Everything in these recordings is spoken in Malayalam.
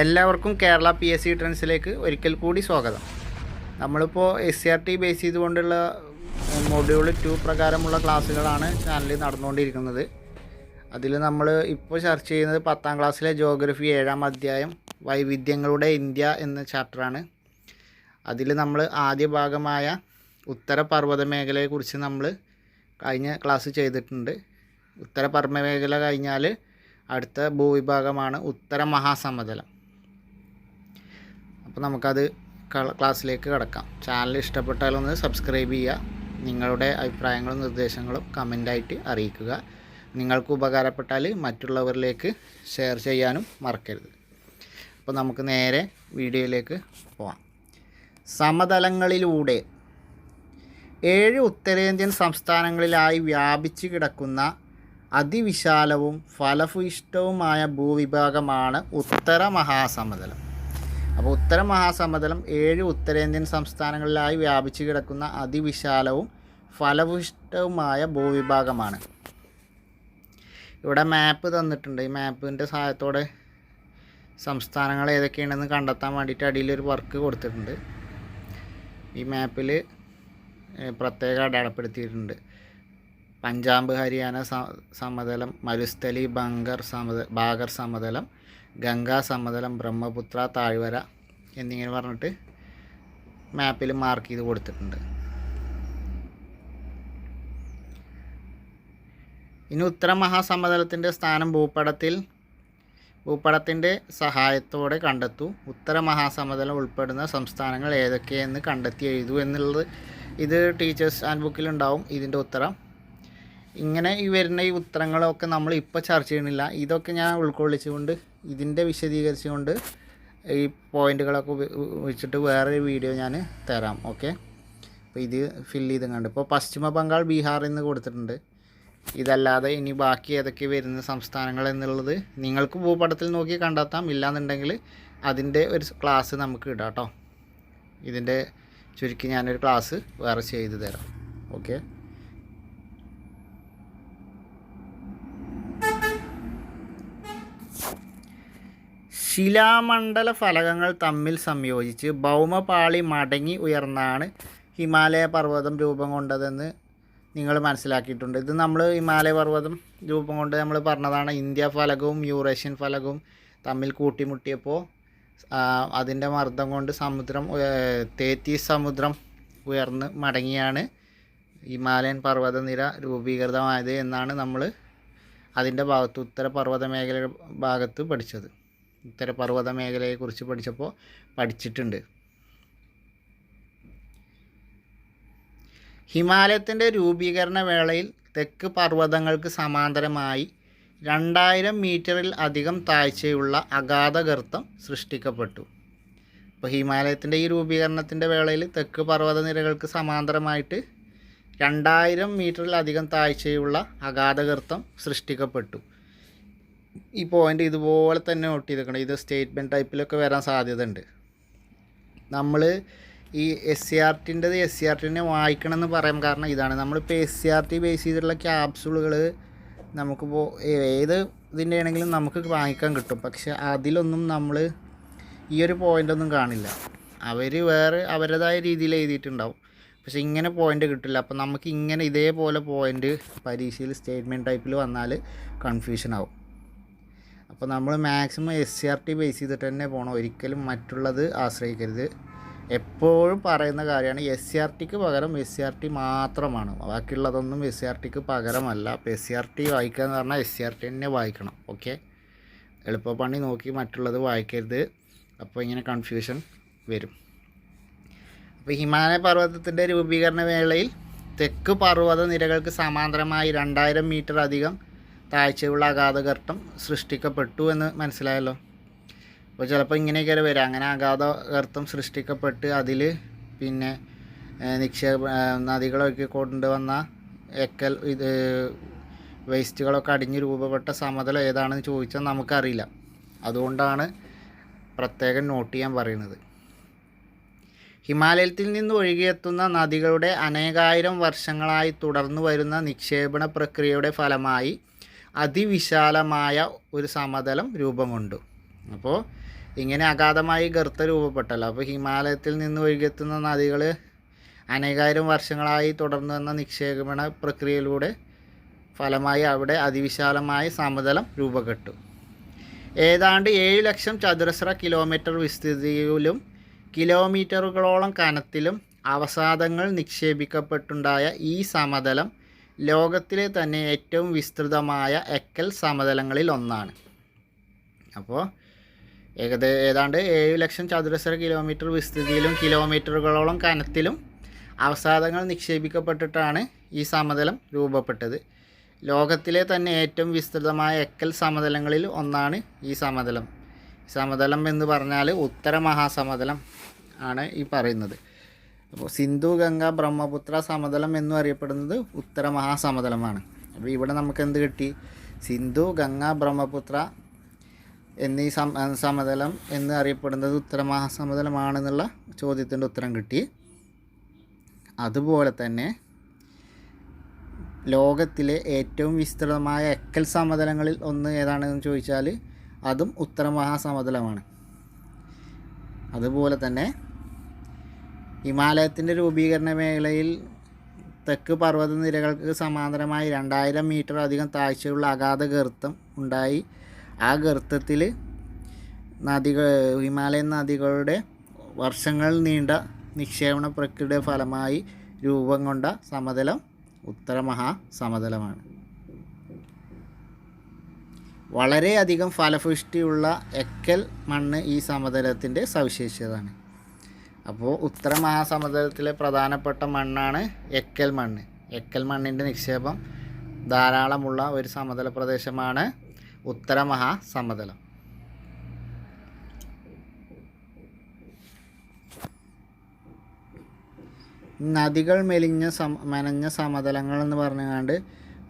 എല്ലാവർക്കും കേരള PSC ട്രെൻഡ്സിലേക്ക് ഒരിക്കൽ കൂടി സ്വാഗതം. നമ്മളിപ്പോൾ SCRT ബേസ് ചെയ്തുകൊണ്ടുള്ള മൊഡ്യൂൾ 2 പ്രകാരമുള്ള ക്ലാസ്സുകളാണ് ചാനലിൽ നടന്നുകൊണ്ടിരിക്കുന്നത്. അതിൽ നമ്മൾ ഇപ്പോൾ ചർച്ച ചെയ്യുന്നത് 10ാം ക്ലാസ്സിലെ ജോഗ്രഫി 7ാം അധ്യായം വൈവിധ്യങ്ങളുടെ ഇന്ത്യ എന്ന ചാപ്റ്ററാണ്. അതിൽ നമ്മൾ ആദ്യ ഭാഗമായ ഉത്തരപർവ്വത മേഖലയെക്കുറിച്ച് നമ്മൾ കഴിഞ്ഞ ക്ലാസ് ചെയ്തിട്ടുണ്ട്. ഉത്തരപർവ്വത മേഖല കഴിഞ്ഞാൽ അടുത്ത ഭൂവിഭാഗമാണ് ഉത്തര മഹാസമതലം. അപ്പോൾ നമുക്കത് ക്ലാസ്സിലേക്ക് കിടക്കാം. ചാനൽ ഇഷ്ടപ്പെട്ടാലൊന്ന് സബ്സ്ക്രൈബ് ചെയ്യുക. നിങ്ങളുടെ അഭിപ്രായങ്ങളും നിർദ്ദേശങ്ങളും കമൻ്റായിട്ട് അറിയിക്കുക. നിങ്ങൾക്ക് ഉപകാരപ്പെട്ടാൽ മറ്റുള്ളവരിലേക്ക് ഷെയർ ചെയ്യാനും മറക്കരുത്. അപ്പോൾ നമുക്ക് നേരെ വീഡിയോയിലേക്ക് പോവാം. സമതലങ്ങളിലൂടെ 7 ഉത്തരേന്ത്യൻ സംസ്ഥാനങ്ങളിലായി വ്യാപിച്ചു കിടക്കുന്ന അതിവിശാലവും ഫലഭൂയിഷ്ഠവുമായ ഭൂവിഭാഗമാണ് ഉത്തര മഹാസമതലം. അപ്പോൾ ഉത്തര മഹാസമതലം 7 ഉത്തരേന്ത്യൻ സംസ്ഥാനങ്ങളിലായി വ്യാപിച്ചു കിടക്കുന്ന അതിവിശാലവും ഫലഭൂയിഷ്ഠവുമായ ഭൂവിഭാഗമാണ്. ഇവിടെ മാപ്പ് തന്നിട്ടുണ്ട്. ഈ മാപ്പിൻ്റെ സഹായത്തോടെ സംസ്ഥാനങ്ങൾ ഏതൊക്കെയാണെന്ന് കണ്ടെത്താൻ വേണ്ടിയിട്ട് അടിയിലൊരു വർക്ക് കൊടുത്തിട്ടുണ്ട്. ഈ മാപ്പിൽ പ്രത്യേകം അടയാളപ്പെടുത്തിയിട്ടുണ്ട്. പഞ്ചാബ് ഹരിയാന സമതലം, മരുസ്ഥലി ബാഗർ സമതലം, ഗംഗാ സമതലം, ബ്രഹ്മപുത്ര താഴ്വര എന്നിങ്ങനെ പറഞ്ഞിട്ട് മാപ്പിൽ മാർക്ക് ചെയ്ത് കൊടുത്തിട്ടുണ്ട്. ഇനി ഉത്തര മഹാസമതലത്തിൻ്റെ സ്ഥാനം ഭൂപടത്തിൻ്റെ സഹായത്തോടെ കണ്ടെത്തൂ. ഉത്തര മഹാസമതലം ഉൾപ്പെടുന്ന സംസ്ഥാനങ്ങൾ ഏതൊക്കെയെന്ന് കണ്ടെത്തി എഴുതൂ എന്നുള്ളത് ഇത് ടീച്ചേഴ്സ് ഹാൻഡ് ബുക്കിലുണ്ടാവും ഇതിൻ്റെ ഉത്തരം. ഇങ്ങനെ ഈ വരുന്ന ഈ ഉത്തരങ്ങളൊക്കെ നമ്മൾ ഇപ്പോൾ ചർച്ച ചെയ്യണില്ല. ഇതൊക്കെ ഞാൻ ഉൾക്കൊള്ളിച്ചുകൊണ്ട് ഇതിൻ്റെ വിശദീകരിച്ചുകൊണ്ട് ഈ പോയിൻ്റുകളൊക്കെ വെച്ചിട്ട് വേറൊരു വീഡിയോ ഞാൻ തരാം. ഓക്കെ, അപ്പോൾ ഇത് ഫില്ല് ചെയ്ത് കണ്ട് ഇപ്പോൾ പശ്ചിമ ബംഗാൾ, ബീഹാർ എന്ന് കൊടുത്തിട്ടുണ്ട്. ഇതല്ലാതെ ഇനി ബാക്കി ഏതൊക്കെ വരുന്ന സംസ്ഥാനങ്ങൾ എന്നുള്ളത് നിങ്ങൾക്ക് ഭൂപടത്തിൽ നോക്കി കണ്ടെത്താം. ഇല്ലാന്നുണ്ടെങ്കിൽ അതിൻ്റെ ഒരു ക്ലാസ് നമുക്ക് ഇടാം കേട്ടോ. ഇതിൻ്റെ ചുരുക്കി ഞാനൊരു ക്ലാസ് വേറെ ചെയ്ത് തരാം. ഓക്കെ, ശിലാമണ്ഡല ഫലകങ്ങൾ തമ്മിൽ സംയോജിച്ച് ഭൗമപാളി മടങ്ങി ഉയർന്നാണ് ഹിമാലയ പർവ്വതം രൂപം കൊണ്ടതെന്ന് നിങ്ങൾ മനസ്സിലാക്കിയിട്ടുണ്ട്. ഇത് നമ്മൾ ഹിമാലയ പർവ്വതം രൂപം കൊണ്ട് നമ്മൾ പറഞ്ഞതാണ്. ഇന്ത്യ ഫലകവും യൂറേഷ്യൻ ഫലകവും തമ്മിൽ കൂട്ടിമുട്ടിയപ്പോൾ അതിൻ്റെ മർദ്ദം കൊണ്ട് തേത്തീസ് സമുദ്രം ഉയർന്ന് മടങ്ങിയാണ് ഹിമാലയൻ പർവ്വതനിര രൂപീകൃതമായത് എന്നാണ് നമ്മൾ അതിൻ്റെ ഭാഗത്ത് ഉത്തരപർവ്വത മേഖല ഭാഗത്ത് പഠിച്ചത്. ഉത്തരപർവ്വത മേഖലയെക്കുറിച്ച് പഠിച്ചിട്ടുണ്ട്. ഹിമാലയത്തിൻ്റെ രൂപീകരണ വേളയിൽ തെക്ക് പർവ്വതങ്ങൾക്ക് സമാന്തരമായി 2000 മീറ്ററിൽ അധികം താഴ്ചയുള്ള അഗാധഗർത്തം സൃഷ്ടിക്കപ്പെട്ടു. അപ്പോൾ ഹിമാലയത്തിൻ്റെ ഈ രൂപീകരണത്തിൻ്റെ വേളയിൽ തെക്ക് പർവ്വതനിരകൾക്ക് സമാന്തരമായിട്ട് 2000 മീറ്ററിൽ അധികം താഴ്ചയുള്ള അഗാധഗർത്തം സൃഷ്ടിക്കപ്പെട്ടു. ഈ പോയിൻ്റ് ഇതുപോലെ തന്നെ നോട്ട് ചെയ്തേക്കണം. ഇത് സ്റ്റേറ്റ്മെൻറ്റ് ടൈപ്പിലൊക്കെ വരാൻ സാധ്യതയുണ്ട്. നമ്മൾ ഈ SCRTനെ വായിക്കണമെന്ന് പറയാൻ കാരണം ഇതാണ്. നമ്മളിപ്പോൾ SCRT ബേസ് ചെയ്തിട്ടുള്ള ക്യാപ്സുളുകൾ നമുക്കിപ്പോൾ ഏത് ഇതിൻ്റെ ആണെങ്കിലും നമുക്ക് വാങ്ങിക്കാൻ കിട്ടും. പക്ഷെ അതിലൊന്നും നമ്മൾ ഈ ഒരു പോയിൻ്റൊന്നും കാണില്ല. അവർ വേറെ അവരുടേതായ രീതിയിൽ എഴുതിയിട്ടുണ്ടാവും. പക്ഷെ ഇങ്ങനെ പോയിൻ്റ് കിട്ടില്ല. അപ്പോൾ നമുക്ക് ഇങ്ങനെ ഇതേപോലെ പോയിൻ്റ് പരീക്ഷയിൽ സ്റ്റേറ്റ്മെൻറ്റ് ടൈപ്പിൽ വന്നാൽ കൺഫ്യൂഷൻ ആവും. അപ്പോൾ നമ്മൾ മാക്സിമം SCRT ബേസ് ചെയ്തിട്ട് തന്നെ പോകണം. ഒരിക്കലും മറ്റുള്ളത് ആശ്രയിക്കരുത്. എപ്പോഴും പറയുന്ന കാര്യമാണ്, SCRTക്ക് പകരം SCRT മാത്രമാണ്. ബാക്കിയുള്ളതൊന്നും SCRTക്ക് പകരമല്ല. അപ്പോൾ SCRT വായിക്കുക എന്ന് പറഞ്ഞാൽ SCRT തന്നെ വായിക്കണം. ഓക്കെ, എളുപ്പപ്പണി നോക്കി മറ്റുള്ളത് വായിക്കരുത്. അപ്പോൾ ഇങ്ങനെ കൺഫ്യൂഷൻ വരും. അപ്പോൾ ഹിമാലയ പർവ്വതത്തിൻ്റെ രൂപീകരണ വേളയിൽ തെക്ക് പർവ്വത നിരകൾക്ക് സമാന്തരമായി 2000 മീറ്റർ അധികം താഴ്ചയുള്ള അഗാധഗർത്തം സൃഷ്ടിക്കപ്പെട്ടു എന്ന് മനസ്സിലായല്ലോ. അപ്പോൾ ചിലപ്പോൾ ഇങ്ങനെയൊക്കെ വരാം. അങ്ങനെ അഗാധഗർത്തം സൃഷ്ടിക്കപ്പെട്ട് അതിൽ പിന്നെ നദികളൊക്കെ കൊണ്ടുവന്ന വേസ്റ്റുകളൊക്കെ അടിഞ്ഞ് രൂപപ്പെട്ട സമതലം ഏതാണെന്ന് ചോദിച്ചാൽ നമുക്കറിയില്ല. അതുകൊണ്ടാണ് പ്രത്യേകം നോട്ട് ചെയ്യാൻ പറയുന്നത്. ഹിമാലയത്തിൽ നിന്ന് ഒഴുകിയെത്തുന്ന നദികളുടെ അനേകായിരം വർഷങ്ങളായി തുടർന്നു വരുന്ന നിക്ഷേപണ പ്രക്രിയയുടെ ഫലമായി അതിവിശാലമായ ഒരു സമതലം രൂപം കൊണ്ടു. അപ്പോൾ ഇങ്ങനെ അഗാധമായി ഗർത്തം രൂപപ്പെട്ടല്ലോ. അപ്പോൾ ഹിമാലയത്തിൽ നിന്ന് ഒഴുകിയെത്തുന്ന നദികൾ അനേകായിരം വർഷങ്ങളായി തുടർന്നു വന്ന നിക്ഷേപണ പ്രക്രിയയിലൂടെ ഫലമായി അവിടെ അതിവിശാലമായ സമതലം രൂപപ്പെട്ടു. ഏതാണ്ട് 7 ലക്ഷം ചതുരശ്ര കിലോമീറ്റർ വിസ്തൃതിയിലും കിലോമീറ്ററുകളോളം കനത്തിലും അവസാദങ്ങൾ നിക്ഷേപിക്കപ്പെട്ടുണ്ടായ ഈ സമതലം ലോകത്തിലെ തന്നെ ഏറ്റവും വിസ്തൃതമായ എക്കൽ സമതലങ്ങളിൽ ഒന്നാണ്. അപ്പോൾ ഏതാണ്ട് 7 ലക്ഷം ചതുരശ്ര കിലോമീറ്റർ വിസ്തൃതിയിലും കിലോമീറ്ററുകളോളം കനത്തിലും അവസാദങ്ങൾ നിക്ഷേപിക്കപ്പെട്ടിട്ടാണ് ഈ സമതലം രൂപപ്പെട്ടത്. ലോകത്തിലെ തന്നെ ഏറ്റവും വിസ്തൃതമായ എക്കൽ സമതലങ്ങളിൽ ഒന്നാണ് ഈ സമതലം. സമതലം എന്ന് പറഞ്ഞാൽ ഉത്തര മഹാസമതലം ആണ് ഈ പറയുന്നത്. അപ്പോൾ സിന്ധു ഗംഗ ബ്രഹ്മപുത്ര സമതലം എന്നും അറിയപ്പെടുന്നത് ഉത്തര മഹാസമതലമാണ്. അപ്പോൾ ഇവിടെ നമുക്ക് എന്ത് കിട്ടി? സിന്ധു ഗംഗ ബ്രഹ്മപുത്ര എന്നീ സമതലം എന്ന് അറിയപ്പെടുന്നത് ഉത്തര മഹാസമതലമാണെന്നുള്ള ചോദ്യത്തിൻ്റെ ഉത്തരം കിട്ടി. അതുപോലെ തന്നെ ലോകത്തിലെ ഏറ്റവും വിസ്തൃതമായ എക്കൽ സമതലങ്ങളിൽ ഒന്ന് ഏതാണെന്ന് ചോദിച്ചാൽ അതും ഉത്തര മഹാസമതലമാണ്. അതുപോലെ തന്നെ ഹിമാലയത്തിൻ്റെ രൂപീകരണ മേഖലയിൽ തെക്ക് പർവ്വതനിരകൾക്ക് സമാന്തരമായി 2000 മീറ്റർ അധികം താഴ്ചയുള്ള അഗാധ ഗർത്തം ഉണ്ടായി. ആ ഗർത്തത്തിൽ ഹിമാലയൻ നദികളുടെ വർഷങ്ങൾ നീണ്ട നിക്ഷേപണ പ്രക്രിയയുടെ ഫലമായി രൂപം കൊണ്ട സമതലം ഉത്തര മഹാസമതലമാണ്. വളരെയധികം ഫലപുഷ്ടിയുള്ള എക്കൽ മണ്ണ് ഈ സമതലത്തിൻ്റെ സവിശേഷതയാണ്. അപ്പോൾ ഉത്തര മഹാസമതലത്തിലെ പ്രധാനപ്പെട്ട മണ്ണാണ് എക്കൽ മണ്ണ്. എക്കൽ മണ്ണിൻ്റെ നിക്ഷേപം ധാരാളമുള്ള ഒരു സമതല പ്രദേശമാണ് ഉത്തര മഹാസമതലം. നദികൾ മെനഞ്ഞ സമതലങ്ങൾ എന്ന് പറഞ്ഞുകൊണ്ട്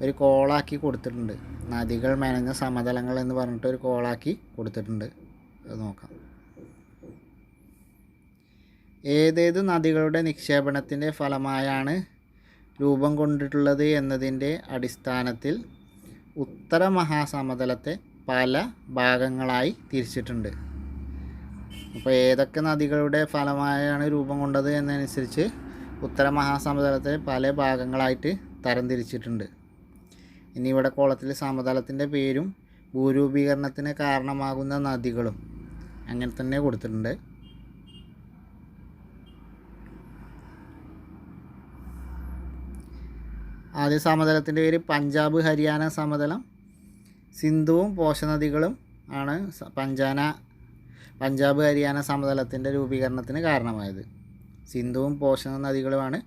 ഒരു കോളാക്കി കൊടുത്തിട്ടുണ്ട്. നദികൾ മെനഞ്ഞ സമതലങ്ങൾ എന്ന് പറഞ്ഞിട്ട് ഒരു കോളാക്കി കൊടുത്തിട്ടുണ്ട്. അത് നോക്കാം. ഏതേത് നദികളുടെ നിക്ഷേപണത്തിൻ്റെ ഫലമായാണ് രൂപം കൊണ്ടിട്ടുള്ളത് എന്നതിൻ്റെ അടിസ്ഥാനത്തിൽ ഉത്തര മഹാസമതലത്തെ പല ഭാഗങ്ങളായി തിരിച്ചിട്ടുണ്ട്. അപ്പോൾ ഏതൊക്കെ നദികളുടെ ഫലമായാണ് രൂപം കൊണ്ടത് എന്നതനുസരിച്ച് ഉത്തര മഹാസമതലത്തെ പല ഭാഗങ്ങളായിട്ട് തരംതിരിച്ചിട്ടുണ്ട്. ഇനി ഇവിടെ കോളത്തിൽ സമതലത്തിൻ്റെ പേരും ഭൂരൂപീകരണത്തിന് കാരണമാകുന്ന നദികളും അങ്ങനെ തന്നെ കൊടുത്തിട്ടുണ്ട്. ആദ്യ സമതലത്തിൻ്റെ പേര് പഞ്ചാബ് ഹരിയാന സമതലം. സിന്ധുവും പോഷനദികളും ആണ് പഞ്ചാബ് ഹരിയാന സമതലത്തിൻ്റെ രൂപീകരണത്തിന് കാരണമായത്. സിന്ധുവും പോഷക നദികളുമാണ്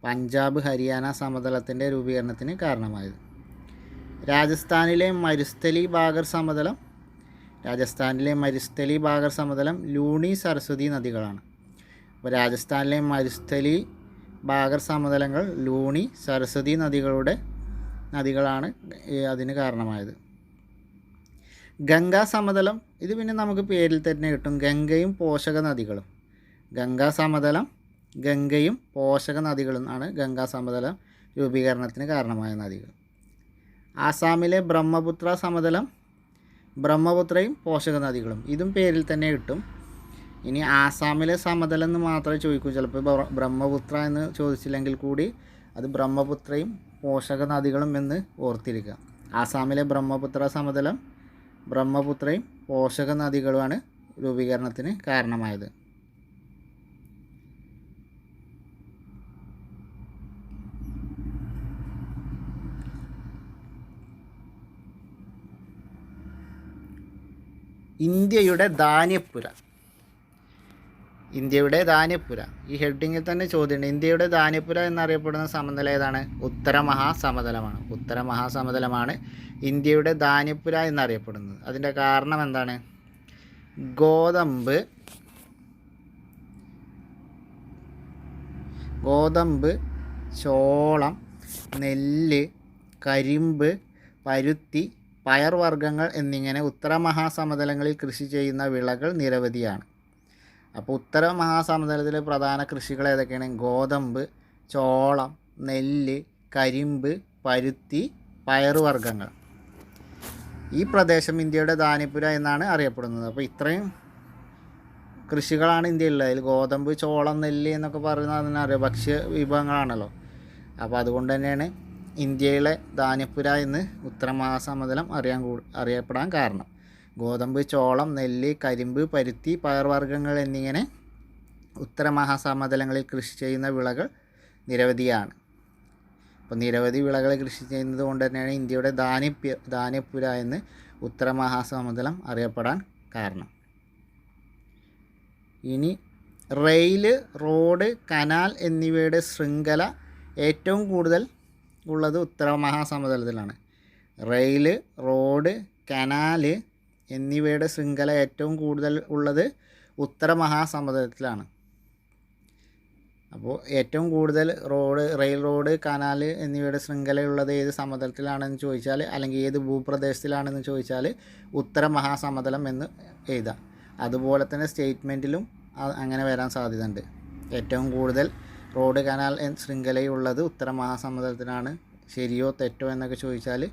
പഞ്ചാബ് ഹരിയാന സമതലത്തിൻ്റെ രൂപീകരണത്തിന് കാരണമായത്. രാജസ്ഥാനിലെ മരുസ്ഥലി ബാഗർ സമതലം ലൂണി സരസ്വതി നദികളാണ്. അപ്പോൾ രാജസ്ഥാനിലെ മരുസ്ഥലി ബാഗർ സമതലങ്ങൾ ലൂണി സരസ്വതി നദികളാണ് അതിന് കാരണമായത്. ഗംഗാ സമതലം ഇത് പിന്നെ നമുക്ക് പേരിൽ തന്നെ കിട്ടും. ഗംഗയും പോഷക നദികളും. ഗംഗാ സമതലം ഗംഗയും പോഷക നദികളും ആണ് ഗംഗാ സമതലം രൂപീകരണത്തിന് കാരണമായ നദികൾ. ആസാമിലെ ബ്രഹ്മപുത്ര സമതലം ബ്രഹ്മപുത്രയും പോഷക നദികളും ഇതും പേരിൽ തന്നെ കിട്ടും. ഇനി ആസാമിലെ സമതലം എന്ന് മാത്രമേ ചോദിക്കൂ. ചിലപ്പോൾ ബ്രഹ്മപുത്ര എന്ന് ചോദിച്ചില്ലെങ്കിൽ കൂടി അത് ബ്രഹ്മപുത്രയും പോഷക നദികളും എന്ന് ഓർത്തിരിക്കുക. ആസാമിലെ ബ്രഹ്മപുത്ര സമതലം ബ്രഹ്മപുത്രയും പോഷക നദികളുമാണ് രൂപീകരണത്തിന് കാരണമായത്. ഇന്ത്യയുടെ ധാന്യപ്പുര ഈ ഹെഡിങ്ങിൽ തന്നെ ചോദ്യമുണ്ട്. ഇന്ത്യയുടെ ധാന്യപ്പുര എന്നറിയപ്പെടുന്ന സമതലം ഏതാണ്? ഉത്തര മഹാസമതലമാണ് ഇന്ത്യയുടെ ധാന്യപ്പുര എന്നറിയപ്പെടുന്നത്. അതിൻ്റെ കാരണം എന്താണ്? ഗോതമ്പ്, ചോളം, നെല്ല്, കരിമ്പ്, പരുത്തി, പയർവർഗ്ഗങ്ങൾ എന്നിങ്ങനെ ഉത്തര മഹാസമതലങ്ങളിൽ കൃഷി ചെയ്യുന്ന വിളകൾ നിരവധിയാണ്. അപ്പോൾ ഉത്തര മഹാസമതലത്തിലെ പ്രധാന കൃഷികൾ ഏതൊക്കെയാണ്? ഗോതമ്പ്, ചോളം, നെല്ല്, കരിമ്പ്, പരുത്തി, പയറുവർഗ്ഗങ്ങൾ. ഈ പ്രദേശം ഇന്ത്യയുടെ ധാന്യപ്പുര എന്നാണ് അറിയപ്പെടുന്നത്. അപ്പോൾ ഇത്രയും കൃഷികളാണ് ഇന്ത്യയിലുള്ളത്. അതിൽ ഗോതമ്പ്, ചോളം, നെല്ല് എന്നൊക്കെ പറയുന്നത് അതിനറിയാം, ഭക്ഷ്യ വിഭവങ്ങളാണല്ലോ. അപ്പോൾ അതുകൊണ്ട് തന്നെയാണ് ഇന്ത്യയിലെ ധാന്യപ്പുര എന്ന് ഉത്തര മഹാസമതലം അറിയപ്പെടാൻ കാരണം. ഗോതമ്പ്, ചോളം, നെല്ല്, കരിമ്പ്, പരുത്തി, പയർവർഗ്ഗങ്ങൾ എന്നിങ്ങനെ ഉത്തര മഹാസമതലങ്ങളിൽ കൃഷി ചെയ്യുന്ന വിളകൾ നിരവധിയാണ്. അപ്പോൾ നിരവധി വിളകൾ കൃഷി ചെയ്യുന്നത് കൊണ്ട് തന്നെയാണ് ഇന്ത്യയുടെ ധാന്യപ്പുര എന്ന് ഉത്തര മഹാസമതലം അറിയപ്പെടാൻ കാരണം. ഇനി റെയിൽ, റോഡ്, കനാൽ എന്നിവയുടെ ശൃംഖല ഏറ്റവും കൂടുതൽ ഉള്ളത് ഉത്തര മഹാസമതലത്തിലാണ്. റെയിൽ, റോഡ്, കനാൽ എന്നിവയുടെ ശൃംഖല ഏറ്റവും കൂടുതൽ ഉള്ളത് ഉത്തര മഹാസമതലത്തിലാണ്. അപ്പോൾ ഏറ്റവും കൂടുതൽ റെയിൽ, റോഡ്, കനാൽ എന്നിവയുടെ ശൃംഖലയുള്ളത് ഏത് സമതലത്തിലാണെന്ന് ചോദിച്ചാൽ, അല്ലെങ്കിൽ ഏത് ഭൂപ്രദേശത്തിലാണെന്ന് ചോദിച്ചാൽ ഉത്തര മഹാസമതലം എന്ന് എഴുതാം. അതുപോലെ തന്നെ സ്റ്റേറ്റ്മെൻറ്റിലും അങ്ങനെ വരാൻ സാധ്യതയുണ്ട്. ഏറ്റവും കൂടുതൽ റോഡ്, കനാൽ ശൃംഖലയുള്ളത് ഉത്തര മഹാസമതലത്തിലാണ്. ശരിയോ തെറ്റോ എന്നൊക്കെ ചോദിച്ചാൽ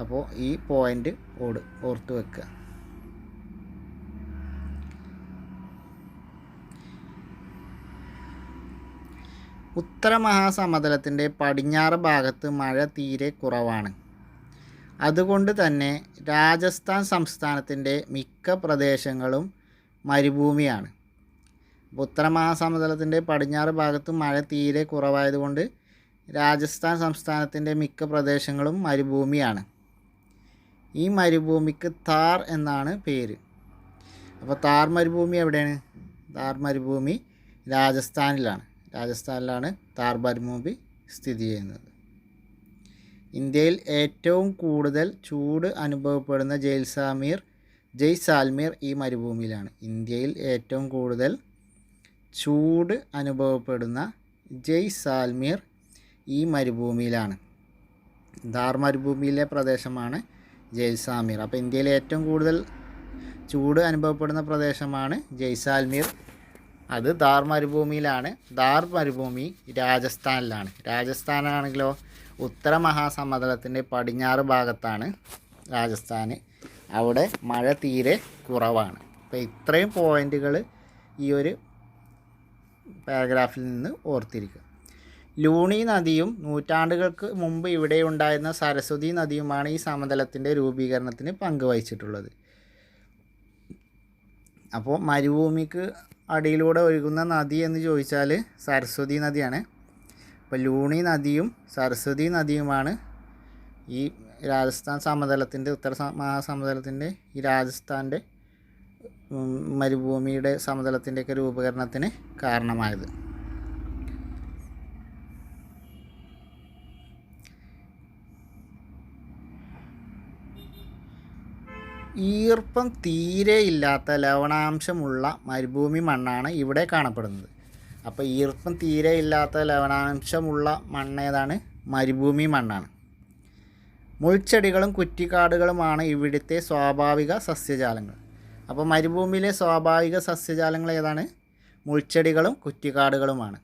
അപ്പോൾ ഈ പോയിൻ്റ് ഓർത്ത് വെക്കുക. ഉത്തര മഹാസമതലത്തിൻ്റെ പടിഞ്ഞാറ് ഭാഗത്ത് മഴ തീരെ കുറവാണ്. അതുകൊണ്ട് തന്നെ രാജസ്ഥാൻ സംസ്ഥാനത്തിൻ്റെ മിക്ക പ്രദേശങ്ങളും മരുഭൂമിയാണ്. ഉത്തര മഹാസമതലത്തിൻ്റെ പടിഞ്ഞാറ് ഭാഗത്ത് മഴ തീരെ കുറവായതുകൊണ്ട് രാജസ്ഥാൻ സംസ്ഥാനത്തിൻ്റെ മിക്ക പ്രദേശങ്ങളും മരുഭൂമിയാണ്. ഈ മരുഭൂമിക്ക് താർ എന്നാണ് പേര്. അപ്പോൾ താർ മരുഭൂമി എവിടെയാണ്? താർ മരുഭൂമി രാജസ്ഥാനിലാണ് താർ മരുഭൂമി സ്ഥിതി ചെയ്യുന്നത്. ഇന്ത്യയിൽ ഏറ്റവും കൂടുതൽ ചൂട് അനുഭവപ്പെടുന്ന ജയ്സാൽമീർ ഈ മരുഭൂമിയിലാണ്. ഇന്ത്യയിൽ ഏറ്റവും കൂടുതൽ ചൂട് അനുഭവപ്പെടുന്ന ജയ്സാൽമീർ ഈ മരുഭൂമിയിലാണ്. ഥാർ മരുഭൂമിയിലെ പ്രദേശമാണ് ജയ്സാൽമീർ. അപ്പോൾ ഇന്ത്യയിലെ ഏറ്റവും കൂടുതൽ ചൂട് അനുഭവപ്പെടുന്ന പ്രദേശമാണ് ജയ്സാൽമീർ. അത് ഥാർ മരുഭൂമിയിലാണ്. ഥാർ മരുഭൂമി രാജസ്ഥാനിലാണ്. രാജസ്ഥാനാണെങ്കിലോ ഉത്തര മഹാസമതലത്തിൻ്റെ പടിഞ്ഞാറ് ഭാഗത്താണ് രാജസ്ഥാൻ. അവിടെ മഴ തീരെ കുറവാണ്. അപ്പോൾ ഇത്രയും പോയിൻ്റുകൾ ഈ ഒരു പാരഗ്രാഫിൽ നിന്ന് ഓർത്തിരിക്കുക. ലൂണി നദിയും നൂറ്റാണ്ടുകൾക്ക് മുമ്പ് ഇവിടെ ഉണ്ടായിരുന്ന സരസ്വതി നദിയുമാണ് ഈ സമതലത്തിൻ്റെ രൂപീകരണത്തിന് പങ്കുവഹിച്ചിട്ടുള്ളത്. അപ്പോൾ മരുഭൂമിക്ക് അടിയിലൂടെ ഒഴുകുന്ന നദി എന്ന് ചോദിച്ചാൽ സരസ്വതി നദിയാണ്. അപ്പോൾ ലൂണി നദിയും സരസ്വതി നദിയുമാണ് ഈ രാജസ്ഥാൻ സമതലത്തിൻ്റെ ഉത്തര മഹാസമതലത്തിൻ്റെ ഈ രാജസ്ഥാൻ്റെ മരുഭൂമിയുടെ സമതലത്തിൻ്റെയൊക്കെ രൂപീകരണത്തിന് കാരണമായത്. ഈർപ്പം തീരെ ഇല്ലാത്ത ലവണാംശമുള്ള മരുഭൂമി മണ്ണാണ് ഇവിടെ കാണപ്പെടുന്നത്. അപ്പോൾ ഈർപ്പം തീരെ ഇല്ലാത്ത ലവണാംശമുള്ള മണ്ണ് ഏതാണ്? മരുഭൂമി മണ്ണാണ്. മുൾച്ചെടികളും കുറ്റിക്കാടുകളുമാണ് ഇവിടുത്തെ സ്വാഭാവിക സസ്യജാലങ്ങൾ. അപ്പോൾ മരുഭൂമിയിലെ സ്വാഭാവിക സസ്യജാലങ്ങൾ ഏതാണ്? മുൾച്ചെടികളും കുറ്റിക്കാടുകളുമാണ്.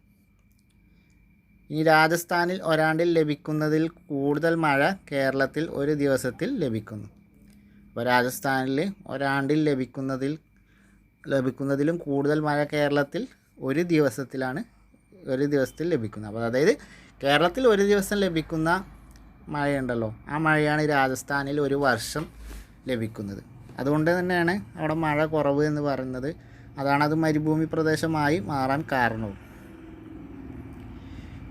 ഇനി രാജസ്ഥാനിൽ ഒരാണ്ടിൽ ലഭിക്കുന്നതിൽ കൂടുതൽ മഴ കേരളത്തിൽ ഒരു ദിവസത്തിൽ ലഭിക്കുന്നു. അപ്പോൾ രാജസ്ഥാനിൽ ഒരാണ്ടിൽ ലഭിക്കുന്നതിലും കൂടുതൽ മഴ കേരളത്തിൽ ഒരു ദിവസത്തിൽ ലഭിക്കുന്നത്. അപ്പോൾ അതായത് കേരളത്തിൽ ഒരു ദിവസം ലഭിക്കുന്ന മഴയുണ്ടല്ലോ, ആ മഴയാണ് രാജസ്ഥാനിൽ ഒരു വർഷം ലഭിക്കുന്നത്. അതുകൊണ്ട് തന്നെയാണ് അവിടെ മഴ കുറവ് എന്ന് പറയുന്നത്. അതാണത് മരുഭൂമി പ്രദേശമായി മാറാൻ കാരണവും.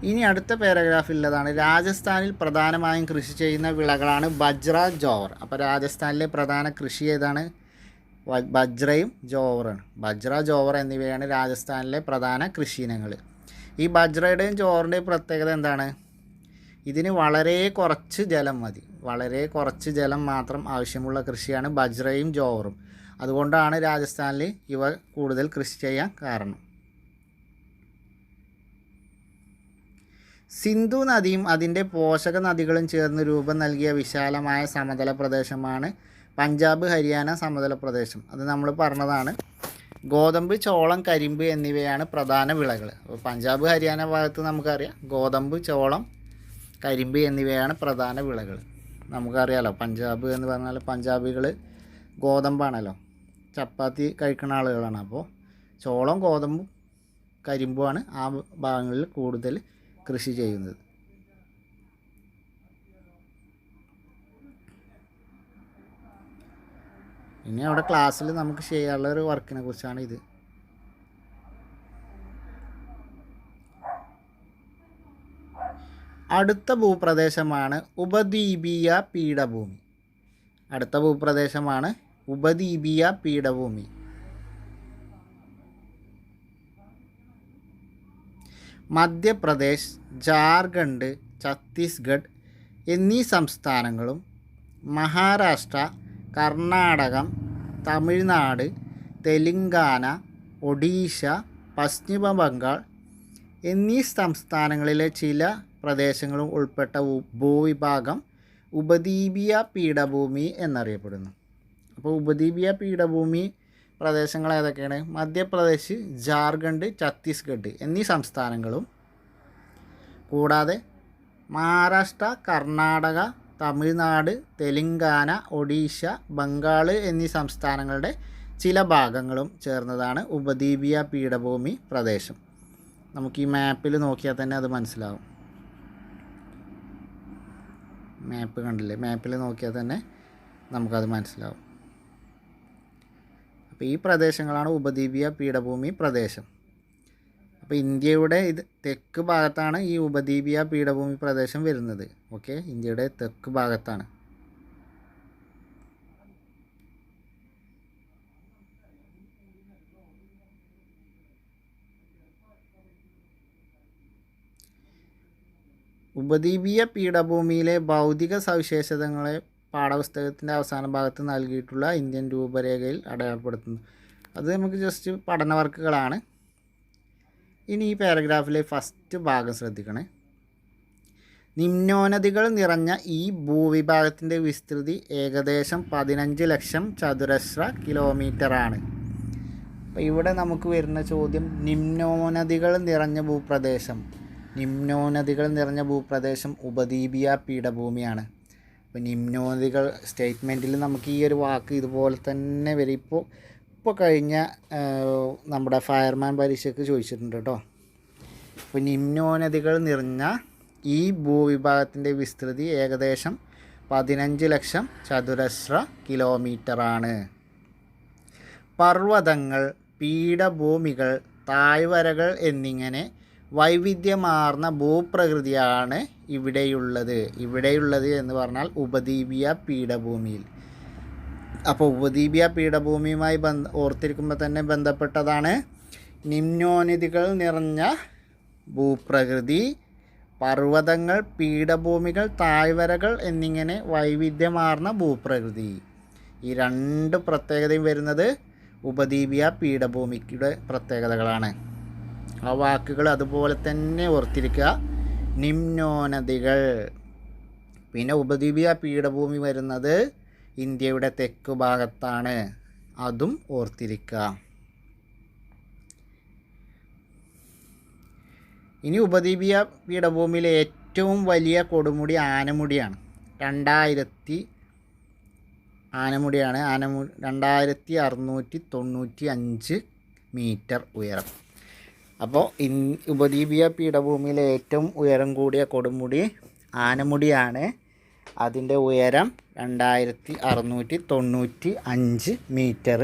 ഇനി അടുത്ത പാരഗ്രാഫിലുള്ളതാണ് രാജസ്ഥാനിൽ പ്രധാനമായും കൃഷി ചെയ്യുന്ന വിളകളാണ് ബജ്ര, ജോവർ. അപ്പോൾ രാജസ്ഥാനിലെ പ്രധാന കൃഷി ഏതാണ്? ബജ്രയും ജോവറാണ്. ബജ്ര, ജോവർ എന്നിവയാണ് രാജസ്ഥാനിലെ പ്രധാന കൃഷി ഇനങ്ങൾ. ഈ ബജ്രയുടെയും ജോവറിൻ്റെയും പ്രത്യേകത എന്താണ്? ഇതിന് വളരെ കുറച്ച് ജലം മാത്രം ആവശ്യമുള്ള കൃഷിയാണ് ബജ്രയും ജോവറും. അതുകൊണ്ടാണ് രാജസ്ഥാനിൽ ഇവ കൂടുതൽ കൃഷി ചെയ്യാൻ കാരണം. സിന്ധു നദിയും അതിൻ്റെ പോഷക നദികളും ചേർന്ന് രൂപം നൽകിയ വിശാലമായ സമതല പ്രദേശമാണ് പഞ്ചാബ്, ഹരിയാന സമതല പ്രദേശം. അത് നമ്മൾ പറഞ്ഞതാണ്. ഗോതമ്പ്, ചോളം, കരിമ്പ് എന്നിവയാണ് പ്രധാന വിളകൾ. അപ്പോൾ പഞ്ചാബ്, ഹരിയാന ഭാഗത്ത് നമുക്കറിയാം ഗോതമ്പ്, ചോളം, കരിമ്പ് എന്നിവയാണ് പ്രധാന വിളകൾ. നമുക്കറിയാലോ പഞ്ചാബ് എന്ന് പറഞ്ഞാൽ പഞ്ചാബികൾ ഗോതമ്പാണല്ലോ, ചപ്പാത്തി കഴിക്കുന്ന ആളുകളാണ്. അപ്പോൾ ചോളം, ഗോതമ്പും കരിമ്പുമാണ് ആ ഭാഗങ്ങളിൽ കൂടുതൽ കൃഷി ചെയ്യുന്നത്. ഇനി അവിടെ ക്ലാസ്സിൽ നമുക്ക് ചെയ്യാനുള്ള ഒരു വർക്കിനെ കുറിച്ചാണ് ഇത്. അടുത്ത ഭൂപ്രദേശമാണ് ഉപദ്വീപീയ പീഠഭൂമി. അടുത്ത ഭൂപ്രദേശമാണ് ഉപദ്വീപീയ പീഠഭൂമി. മധ്യപ്രദേശ്, ജാർഖണ്ഡ്, ഛത്തീസ്ഗഡ് എന്നീ സംസ്ഥാനങ്ങളും മഹാരാഷ്ട്ര, കർണാടകം, തമിഴ്നാട്, തെലുങ്കാന, ഒഡീഷ, പശ്ചിമ ബംഗാൾ എന്നീ സംസ്ഥാനങ്ങളിലെ ചില പ്രദേശങ്ങളും ഉൾപ്പെട്ട ഭൂവിഭാഗം ഉപദ്വീപീയ പീഠഭൂമി എന്നറിയപ്പെടുന്നു. അപ്പോൾ ഉപദ്വീപീയ പീഠഭൂമി പ്രദേശങ്ങൾ ഏതൊക്കെയാണ്? മധ്യപ്രദേശ്, ജാർഖണ്ഡ്, ഛത്തീസ്ഗഡ് എന്നീ സംസ്ഥാനങ്ങളും കൂടാതെ മഹാരാഷ്ട്ര, കർണാടക, തമിഴ്നാട്, തെലുങ്കാന, ഒഡീഷ, ബംഗാൾ എന്നീ സംസ്ഥാനങ്ങളുടെ ചില ഭാഗങ്ങളും ചേർന്നതാണ് ഉപദ്വീപീയ പീഠഭൂമി പ്രദേശം. നമുക്ക് ഈ മാപ്പിൽ നോക്കിയാൽ തന്നെ അത് മനസ്സിലാവും. മാപ്പ് കണ്ടില്ലേ? മാപ്പിൽ നോക്കിയാൽ തന്നെ നമുക്കത് മനസ്സിലാവും. അപ്പോൾ ഈ പ്രദേശങ്ങളാണ് ഉപദ്വീപീയ പീഠഭൂമി പ്രദേശം. അപ്പോൾ ഇന്ത്യയുടെ തെക്ക് ഭാഗത്താണ് ഈ ഉപദ്വീപീയ പീഠഭൂമി പ്രദേശം വരുന്നത്. ഓക്കെ, ഇന്ത്യയുടെ തെക്ക് ഭാഗത്താണ്. ഉപദ്വീപീയ പീഠഭൂമിയിലെ ഭൗതിക സവിശേഷതകളെ പാഠപുസ്തകത്തിൻ്റെ അവസാന ഭാഗത്ത് നൽകിയിട്ടുള്ള ഇന്ത്യൻ രൂപരേഖയിൽ അടയാളപ്പെടുത്തുന്നു. അത് നമുക്ക് ജസ്റ്റ് പഠന വർക്കുകളാണ്. ഇനി ഈ പാരഗ്രാഫിലെ ഫസ്റ്റ് ഭാഗം ശ്രദ്ധിക്കണേ. നിമ്നോന്നതികൾ നിറഞ്ഞ ഈ ഭൂവിഭാഗത്തിൻ്റെ വിസ്തൃതി ഏകദേശം 15 ലക്ഷം ചതുരശ്ര കിലോമീറ്ററാണ്. അപ്പോൾ ഇവിടെ നമുക്ക് വരുന്ന ചോദ്യം നിമ്നോന്നതികൾ നിറഞ്ഞ ഭൂപ്രദേശം. നിമ്നോന്നതികൾ നിറഞ്ഞ ഭൂപ്രദേശം ഉപദ്വീപീയ പീഠഭൂമിയാണ്. അപ്പോൾ നിമ്നോന്നതികൾ സ്റ്റേറ്റ്മെൻറ്റിൽ നമുക്ക് ഈ ഒരു വാക്ക് ഇതുപോലെ തന്നെ വരും. ഇപ്പോൾ കഴിഞ്ഞ നമ്മുടെ ഫയർമാൻ പരീക്ഷയ്ക്ക് ചോദിച്ചിട്ടുണ്ട് കേട്ടോ. അപ്പോൾ നിമ്നോന്നതികൾ നിറഞ്ഞ ഈ ഭൂവിഭാഗത്തിൻ്റെ വിസ്തൃതി ഏകദേശം 15 ലക്ഷം ചതുരശ്ര കിലോമീറ്ററാണ്. പർവ്വതങ്ങൾ, പീഠഭൂമികൾ, താഴ്വരകൾ എന്നിങ്ങനെ വൈവിധ്യമാർന്ന ഭൂപ്രകൃതിയാണ് ഇവിടെയുള്ളത് എന്ന് പറഞ്ഞാൽ ഉപദ്വീപീയ പീഠഭൂമിയിൽ. അപ്പോൾ ഉപദ്വീപീയ പീഠഭൂമിയുമായി ഓർത്തിരിക്കുമ്പോൾ തന്നെ ബന്ധപ്പെട്ടതാണ് നിമ്നോന്നതികൾ നിറഞ്ഞ ഭൂപ്രകൃതി, പർവ്വതങ്ങൾ, പീഠഭൂമികൾ, താഴ്വരകൾ എന്നിങ്ങനെ വൈവിധ്യമാർന്ന ഭൂപ്രകൃതി. ഈ രണ്ട് പ്രത്യേകതയും വരുന്നത് ഉപദ്വീപീയ പീഠഭൂമിയുടെ പ്രത്യേകതകളാണ്. ആ വാക്കുകൾ അതുപോലെ തന്നെ ഓർത്തിരിക്കുക. നിമ്നോന്നതികൾ. പിന്നെ ഉപദ്വീപീയ പീഠഭൂമി വരുന്നത് ഇന്ത്യയുടെ തെക്ക് ഭാഗത്താണ്. അതും ഓർത്തിരിക്കുക. ഇനി ഉപദ്വീപീയ പീഠഭൂമിയിലെ ഏറ്റവും വലിയ കൊടുമുടി ആനമുടിയാണ്. 2695 മീറ്റർ ഉയരം. അപ്പോൾ ഉപദ്വീപീയ പീഠഭൂമിയിലെ ഏറ്റവും ഉയരം കൂടിയ കൊടുമുടി ആനമുടിയാണ്. അതിൻ്റെ ഉയരം 2695 മീറ്റർ.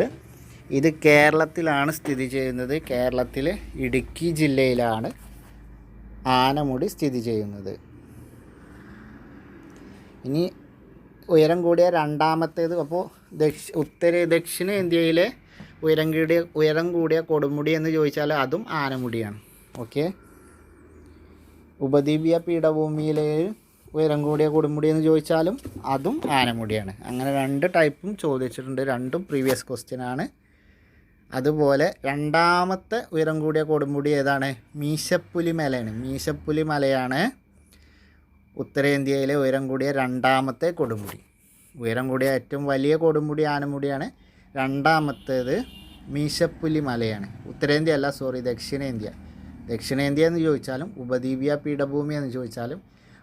ഇത് കേരളത്തിലാണ് സ്ഥിതി ചെയ്യുന്നത്. കേരളത്തിൽ ഇടുക്കി ജില്ലയിലാണ് ആനമുടി സ്ഥിതി ചെയ്യുന്നത്. ഇനി ഉയരം കൂടിയ രണ്ടാമത്തേത്, അപ്പോൾ ദക്ഷിണേന്ത്യയിലെ ഉയരം കൂടിയ കൊടുമുടി എന്ന് ചോദിച്ചാൽ അതും ആനമുടിയാണ്. ഓക്കെ, ഉപദ്വീപീയ പീഠഭൂമിയിലെ ഉയരം കൂടിയ കൊടുമുടി എന്ന് ചോദിച്ചാലും അതും ആനമുടിയാണ്. അങ്ങനെ രണ്ട് ടൈപ്പും ചോദിച്ചിട്ടുണ്ട്. രണ്ടും പ്രീവിയസ് ക്വസ്റ്റ്യൻ ആണ്. അതുപോലെ രണ്ടാമത്തെ ഉയരം കൂടിയ കൊടുമുടി ഏതാണ്? മീശപ്പുലി മലയാണ്. മീശപ്പുലി മലയാണ് ഉത്തരേന്ത്യയിലെ ഉയരം കൂടിയ രണ്ടാമത്തെ കൊടുമുടി. ഉയരം കൂടിയ ഏറ്റവും വലിയ കൊടുമുടി ആനമുടിയാണ്. രണ്ടാമത്തേത് മീശപ്പുലി മലയാണ്. ഉത്തരേന്ത്യ ദക്ഷിണേന്ത്യ. ദക്ഷിണേന്ത്യ എന്ന് ചോദിച്ചാലും ഉപദ്വീപീയ പീഠഭൂമി എന്ന് ചോദിച്ചാലും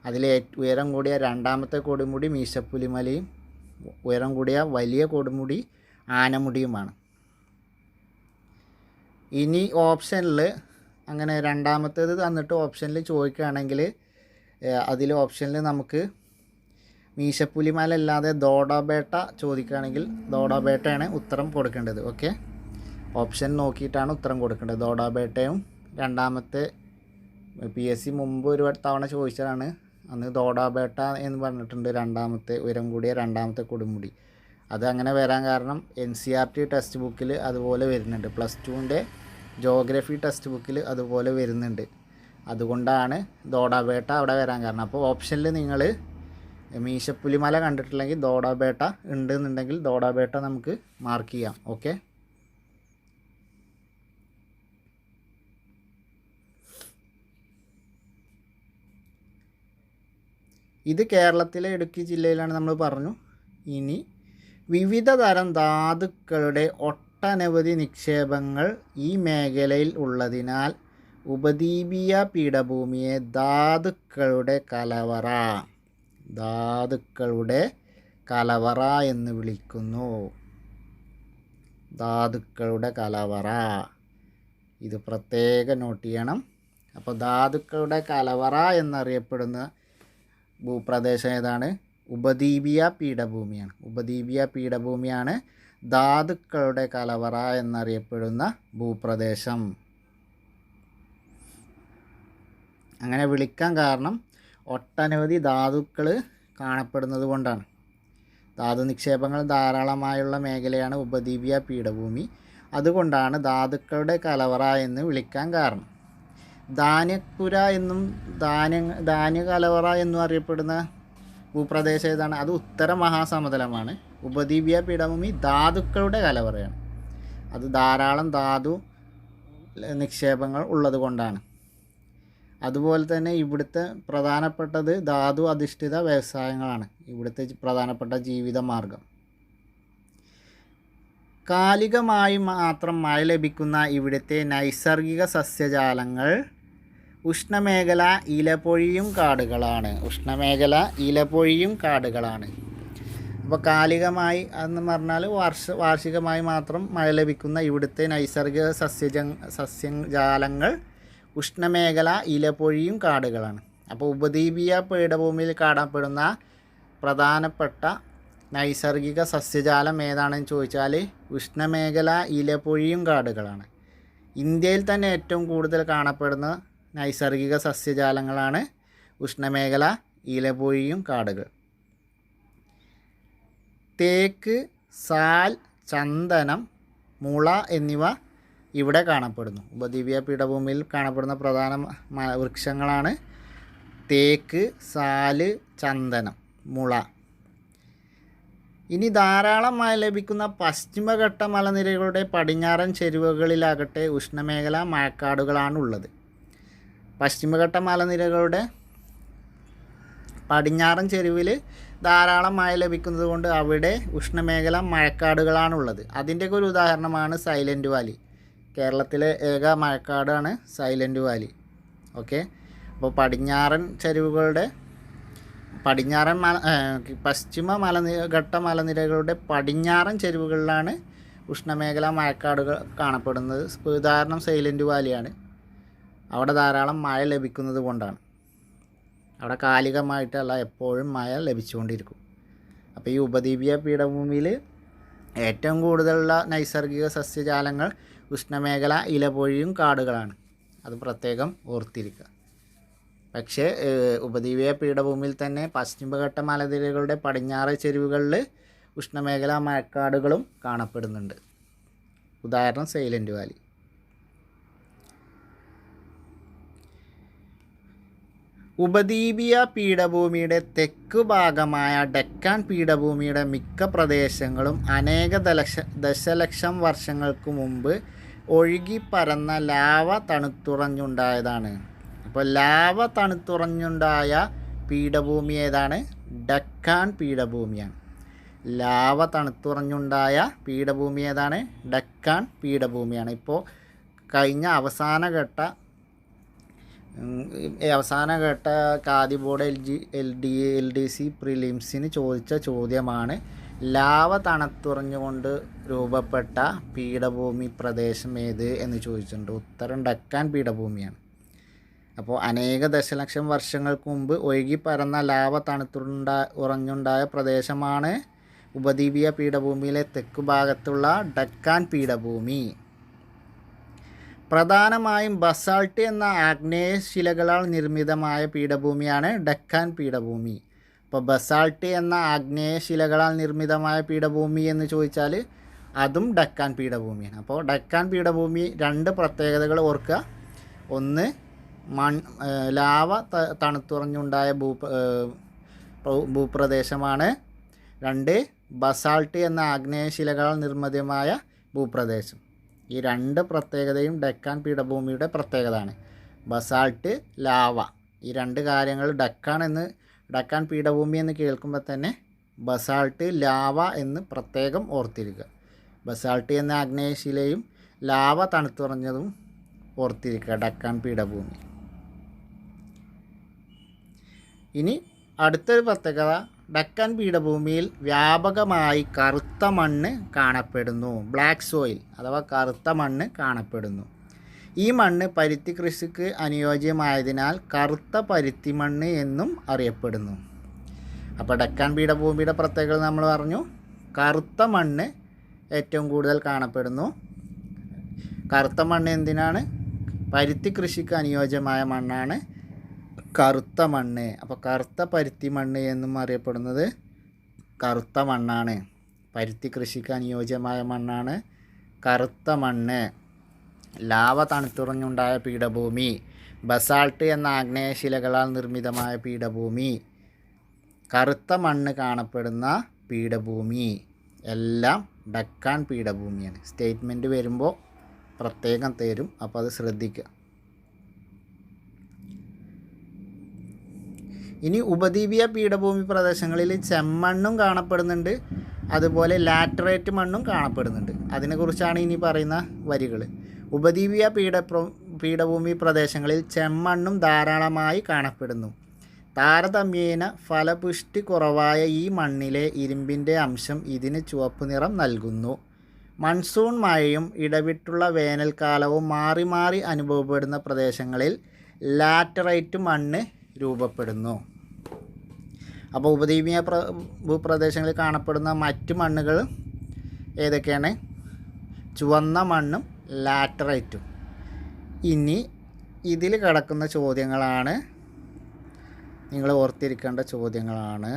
അതിൽ ഉയരം കൂടിയ രണ്ടാമത്തെ കൊടുമുടി മീശപ്പുലിമലയും ഉയരം കൂടിയ വലിയ കൊടുമുടി ആനമുടിയുമാണ്. ഇനി ഓപ്ഷനിൽ അങ്ങനെ രണ്ടാമത്തേത് തന്നിട്ട് ഓപ്ഷനിൽ ചോദിക്കുകയാണെങ്കിൽ അതിൽ ഓപ്ഷനിൽ നമുക്ക് മീശപ്പുലിമല അല്ലാതെ ദോഡാബേട്ട ചോദിക്കുകയാണെങ്കിൽ ദോഡാബേട്ടയാണ് ഉത്തരം കൊടുക്കേണ്ടത്. ഓക്കെ, ഓപ്ഷൻ നോക്കിയിട്ടാണ് ഉത്തരം കൊടുക്കേണ്ടത്. ദോഡാബേട്ടയും രണ്ടാമത്തെ PSC മുമ്പ് ഒരു തവണ ചോദിച്ചതാണ്. അന്ന് ദോഡാബേട്ട എന്ന് പറഞ്ഞിട്ടുണ്ട് രണ്ടാമത്തെ ഉയരം കൂടിയ രണ്ടാമത്തെ കൊടുമുടി. അത് അങ്ങനെ വരാൻ കാരണം NCERT ടെക്സ്റ്റ് ബുക്കിൽ അതുപോലെ വരുന്നുണ്ട്, +2ൻ്റെ ജോഗ്രഫി ടെക്സ്റ്റ് ബുക്കിൽ അതുപോലെ വരുന്നുണ്ട്. അതുകൊണ്ടാണ് ദോഡാബേട്ട അവിടെ വരാൻ കാരണം. അപ്പോൾ ഓപ്ഷനിൽ നിങ്ങൾ മീശപ്പുലിമല കണ്ടിട്ടില്ലെങ്കിൽ ദോഡാബേട്ട ഉണ്ടെന്നുണ്ടെങ്കിൽ ദോഡാബേട്ട നമുക്ക് മാർക്ക് ചെയ്യാം. ഓക്കെ, ഇത് കേരളത്തിലെ ഇടുക്കി ജില്ലയിലാണ് നമ്മൾ പറഞ്ഞു. ഇനി വിവിധ തരം ധാതുക്കളുടെ ഒട്ടനവധി നിക്ഷേപങ്ങൾ ഈ മേഖലയിൽ ഉള്ളതിനാൽ ഉപദ്വീപീയ പീഠഭൂമിയെ ധാതുക്കളുടെ കലവറ എന്ന് വിളിക്കുന്നു. ധാതുക്കളുടെ കലവറ, ഇത് പ്രത്യേകം നോട്ട് ചെയ്യണം. അപ്പോൾ ധാതുക്കളുടെ കലവറ എന്നറിയപ്പെടുന്ന ഭൂപ്രദേശം ഏതാണ്? ഉപദ്വീപീയ പീഠഭൂമിയാണ്. ഉപദ്വീപീയ പീഠഭൂമിയാണ് ധാതുക്കളുടെ കലവറ എന്നറിയപ്പെടുന്ന ഭൂപ്രദേശം. അങ്ങനെ വിളിക്കാൻ കാരണം ഒട്ടനവധി ധാതുക്കൾ കാണപ്പെടുന്നത് കൊണ്ടാണ്. ധാതു നിക്ഷേപങ്ങൾ ധാരാളമായുള്ള മേഖലയാണ് ഉപദ്വീപീയ പീഠഭൂമി. അതുകൊണ്ടാണ് ധാതുക്കളുടെ കലവറ എന്ന് വിളിക്കാൻ കാരണം. ധാന്യപ്പുര എന്നും ധാന്യ കലവറ എന്നും അറിയപ്പെടുന്ന ഭൂപ്രദേശം ഏതാണ്? അത് ഉത്തര മഹാസമതലമാണ്. ഉപദ്വീപീയ പീഠഭൂമി ധാതുക്കളുടെ കലവറയാണ്. അത് ധാരാളം ധാതു നിക്ഷേപങ്ങൾ ഉള്ളത് കൊണ്ടാണ്. അതുപോലെ തന്നെ ഇവിടുത്തെ പ്രധാനപ്പെട്ടത് ധാതു അധിഷ്ഠിത വ്യവസായങ്ങളാണ്. ഇവിടുത്തെ പ്രധാനപ്പെട്ട ജീവിത മാർഗം. കാലികമായി മാത്രം മഴ ലഭിക്കുന്ന ഇവിടുത്തെ നൈസർഗിക സസ്യജാലങ്ങൾ ഉഷ്ണമേഖല ഇലപൊഴിയും കാടുകളാണ്. അപ്പോൾ കാലികമായി എന്ന് പറഞ്ഞാൽ വാർഷികമായി മാത്രം മഴ ലഭിക്കുന്ന ഇവിടുത്തെ നൈസർഗിക സസ്യജാലങ്ങൾ ഉഷ്ണമേഖല ഇലപൊഴിയും കാടുകളാണ്. അപ്പോൾ ഉപദ്വീപീയ പീഠഭൂമിയിൽ കാണപ്പെടുന്ന പ്രധാനപ്പെട്ട നൈസർഗിക സസ്യജാലം ഏതാണെന്ന് ചോദിച്ചാൽ ഉഷ്ണമേഖല ഇലപൊഴിയും കാടുകളാണ്. ഇന്ത്യയിൽ തന്നെ ഏറ്റവും കൂടുതൽ കാണപ്പെടുന്ന നൈസർഗിക സസ്യജാലങ്ങളാണ് ഉഷ്ണമേഖല ഇലപൊഴിയും കാടുകൾ. തേക്ക്, സാൽ, ചന്ദനം, മുള എന്നിവ ഇവിടെ കാണപ്പെടുന്നു. ഉപദ്വീപീയ പീഠഭൂമിയിൽ കാണപ്പെടുന്ന പ്രധാന വൃക്ഷങ്ങളാണ് തേക്ക്, സാല്, ചന്ദനം, മുള. ഇനി ധാരാളം മഴ ലഭിക്കുന്ന പശ്ചിമഘട്ട മലനിരകളുടെ പടിഞ്ഞാറൻ ചെരുവുകളിലാകട്ടെ ഉഷ്ണമേഖല മഴക്കാടുകളാണുള്ളത്. പശ്ചിമഘട്ട മലനിരകളുടെ പടിഞ്ഞാറൻ ചെരുവിൽ ധാരാളം മഴ ലഭിക്കുന്നത് കൊണ്ട് അവിടെ ഉഷ്ണമേഖല മഴക്കാടുകളാണുള്ളത്. അതിൻ്റെയൊക്കെ ഒരു ഉദാഹരണമാണ് സൈലൻറ്റ് വാലി. കേരളത്തിലെ ഏക മഴക്കാടാണ് സൈലൻറ്റ് വാലി. ഓക്കെ, അപ്പോൾ പടിഞ്ഞാറൻ ചെരുവുകളുടെ പശ്ചിമ ഘട്ട മലനിരകളുടെ പടിഞ്ഞാറൻ ചെരുവുകളിലാണ് ഉഷ്ണമേഖല മഴക്കാടുകൾ കാണപ്പെടുന്നത്. ഉദാഹരണം സൈലൻറ്റ് വാലിയാണ്. അവിടെ ധാരാളം മഴ ലഭിക്കുന്നത് കൊണ്ടാണ്. അവിടെ കാലികമായിട്ടല്ല, എപ്പോഴും മഴ ലഭിച്ചുകൊണ്ടിരിക്കും. അപ്പോൾ ഈ ഉപദ്വീപീയ പീഠഭൂമിയിൽ ഏറ്റവും കൂടുതലുള്ള നൈസർഗിക സസ്യജാലങ്ങൾ ഉഷ്ണമേഖല ഇലപൊഴിയും കാടുകളാണ്. അത് പ്രത്യേകം ഓർത്തിരിക്കുക. പക്ഷേ ഉപദ്വീപീയ പീഠഭൂമിയിൽ തന്നെ പശ്ചിമഘട്ട മലനിരകളുടെ പടിഞ്ഞാറ് ചെരുവുകളിൽ ഉഷ്ണമേഖല മഴക്കാടുകളും കാണപ്പെടുന്നുണ്ട്. ഉദാഹരണം സൈലൻറ്റ് വാലി. ഉപദ്വീപീയ പീഠഭൂമിയുടെ തെക്ക് ഭാഗമായ ഡെക്കാൻ പീഠഭൂമിയുടെ മിക്ക പ്രദേശങ്ങളും അനേക ദശലക്ഷം വർഷങ്ങൾക്ക് മുമ്പ് ഒഴുകിപ്പരന്ന ലാവ തണുത്തുറഞ്ഞുണ്ടായതാണ്. അപ്പോൾ ലാവ തണുത്തുറഞ്ഞുണ്ടായ പീഠഭൂമി ഏതാണ്? ഡെക്കാൻ പീഠഭൂമിയാണ്. ലാവ തണുത്തുറഞ്ഞുണ്ടായ പീഠഭൂമി ഏതാണ്? ഡെക്കാൻ പീഠഭൂമിയാണ്. ഇപ്പോൾ കഴിഞ്ഞ അവസാനഘട്ട അവസാന ഘട്ട ഖാദി ബോർഡ് LDC പ്രിലിംസിന് ചോദിച്ച ചോദ്യമാണ് ലാവ തണുത്തുറഞ്ഞുകൊണ്ട് രൂപപ്പെട്ട പീഠഭൂമി പ്രദേശം ഏത് എന്ന് ചോദിച്ചിട്ടുണ്ട്. ഉത്തരം ഡക്കാൻ പീഠഭൂമിയാണ്. അപ്പോൾ അനേക ദശലക്ഷം വർഷങ്ങൾക്ക് മുമ്പ് ഒഴുകി പരന്ന ലാവ ഉറഞ്ഞുണ്ടായ പ്രദേശമാണ് ഉപദ്വീപീയ പീഠഭൂമിയിലെ തെക്കു ഭാഗത്തുള്ള ഡക്കാൻ പീഠഭൂമി. പ്രധാനമായും ബസാൾട്ട് എന്ന ആഗ്നേയശിലകളാൽ നിർമ്മിതമായ പീഠഭൂമിയാണ് ഡക്കാൻ പീഠഭൂമി. അപ്പോൾ ബസാൾട്ട് എന്ന ആഗ്നേയശിലകളാൽ നിർമ്മിതമായ പീഠഭൂമി എന്ന് ചോദിച്ചാൽ അതും ഡക്കാൻ പീഠഭൂമിയാണ്. അപ്പോൾ ഡക്കാൻ പീഠഭൂമി 2 പ്രത്യേകതകൾ ഓർക്കുക. ഒന്ന്, ലാവ തണുത്തുറഞ്ഞുണ്ടായ ഭൂപ്രദേശമാണ്. 2, ബസാൾട്ട് എന്ന ആഗ്നേയശിലകളാൽ നിർമ്മിതമായ ഭൂപ്രദേശം. ഈ 2 പ്രത്യേകതയും ഡക്കാൻ പീഠഭൂമിയുടെ പ്രത്യേകതയാണ്. ബസാൾട്ട്, ലാവ, ഈ 2 കാര്യങ്ങൾ ഡക്കാൻ പീഠഭൂമി എന്ന് കേൾക്കുമ്പോൾ തന്നെ ബസാൾട്ട്, ലാവ എന്ന് പ്രത്യേകം ഓർത്തിരിക്കുക. ബസാൾട്ട് എന്ന ആഗ്നേയശിലയും ലാവ തണുത്തുറഞ്ഞതും ഓർത്തിരിക്കുക, ഡക്കാൻ പീഠഭൂമി. ഇനി അടുത്തൊരു പ്രത്യേകത, ഡക്കാൻ പീഠഭൂമിയിൽ വ്യാപകമായി കറുത്ത മണ്ണ് കാണപ്പെടുന്നു. ബ്ലാക്ക് സോയിൽ അഥവാ കറുത്ത മണ്ണ് കാണപ്പെടുന്നു. ഈ മണ്ണ് പരുത്തി കൃഷിക്ക് അനുയോജ്യമായതിനാൽ കറുത്ത പരുത്തി മണ്ണ് എന്നും അറിയപ്പെടുന്നു. അപ്പോൾ ഡക്കാൻ പീഠഭൂമിയുടെ പ്രത്യേകത നമ്മൾ പറഞ്ഞു. കറുത്ത മണ്ണ് ഏറ്റവും കൂടുതൽ കാണപ്പെടുന്നു. കറുത്ത മണ്ണ് എന്തിനാണ്? പരുത്തി കൃഷിക്ക് അനുയോജ്യമായ മണ്ണാണ് കറുത്ത മണ്ണ്. അപ്പോൾ കറുത്ത പരുത്തി മണ്ണ് എന്നും അറിയപ്പെടുന്നത് കറുത്ത മണ്ണാണ്. പരുത്തി കൃഷിക്ക് അനുയോജ്യമായ മണ്ണാണ് കറുത്ത മണ്ണ്. ലാവ തണുത്തുറഞ്ഞുണ്ടായ പീഠഭൂമി, ബസാൾട്ട് എന്ന ആഗ്നേയശിലകളാൽ നിർമ്മിതമായ പീഠഭൂമി, കറുത്ത മണ്ണ് കാണപ്പെടുന്ന പീഠഭൂമി എല്ലാം ഡക്കാൻ പീഠഭൂമിയാണ്. സ്റ്റേറ്റ്മെൻറ്റ് വരുമ്പോൾ പ്രത്യേകം തരും, അപ്പോൾ അത് ശ്രദ്ധിക്കുക. ഇനി ഉപദ്വീപീയ പീഠഭൂമി പ്രദേശങ്ങളിൽ ചെമ്മണ്ണും കാണപ്പെടുന്നുണ്ട്, അതുപോലെ ലാറ്ററൈറ്റ് മണ്ണും കാണപ്പെടുന്നുണ്ട്. അതിനെക്കുറിച്ചാണ് ഇനി പറയുന്ന വരികൾ. ഉപദ്വീപീയ പീഠഭൂമി പ്രദേശങ്ങളിൽ ചെമ്മണ്ണും ധാരാളമായി കാണപ്പെടുന്നു. താരതമ്യേന ഫലപുഷ്ടി കുറവായ ഈ മണ്ണിലെ ഇരുമ്പിൻ്റെ അംശം ഇതിന് ചുവപ്പ് നിറം നൽകുന്നു. മൺസൂൺ മഴയും ഇടവിട്ടുള്ള വേനൽക്കാലവും മാറി മാറി അനുഭവപ്പെടുന്ന പ്രദേശങ്ങളിൽ ലാറ്ററൈറ്റ് മണ്ണ് രൂപപ്പെടുന്നു. അപ്പോൾ ഉപദ്വീപീയ ഭൂപ്രദേശങ്ങളിൽ കാണപ്പെടുന്ന മറ്റ് മണ്ണുകൾ ഏതൊക്കെയാണ്? ചുവന്ന മണ്ണും ലാറ്ററൈറ്റും. ഇനി ഇതിൽ കിടക്കുന്ന ചോദ്യങ്ങളാണ് നിങ്ങൾ ഓർത്തിരിക്കേണ്ട ചോദ്യങ്ങളാണ്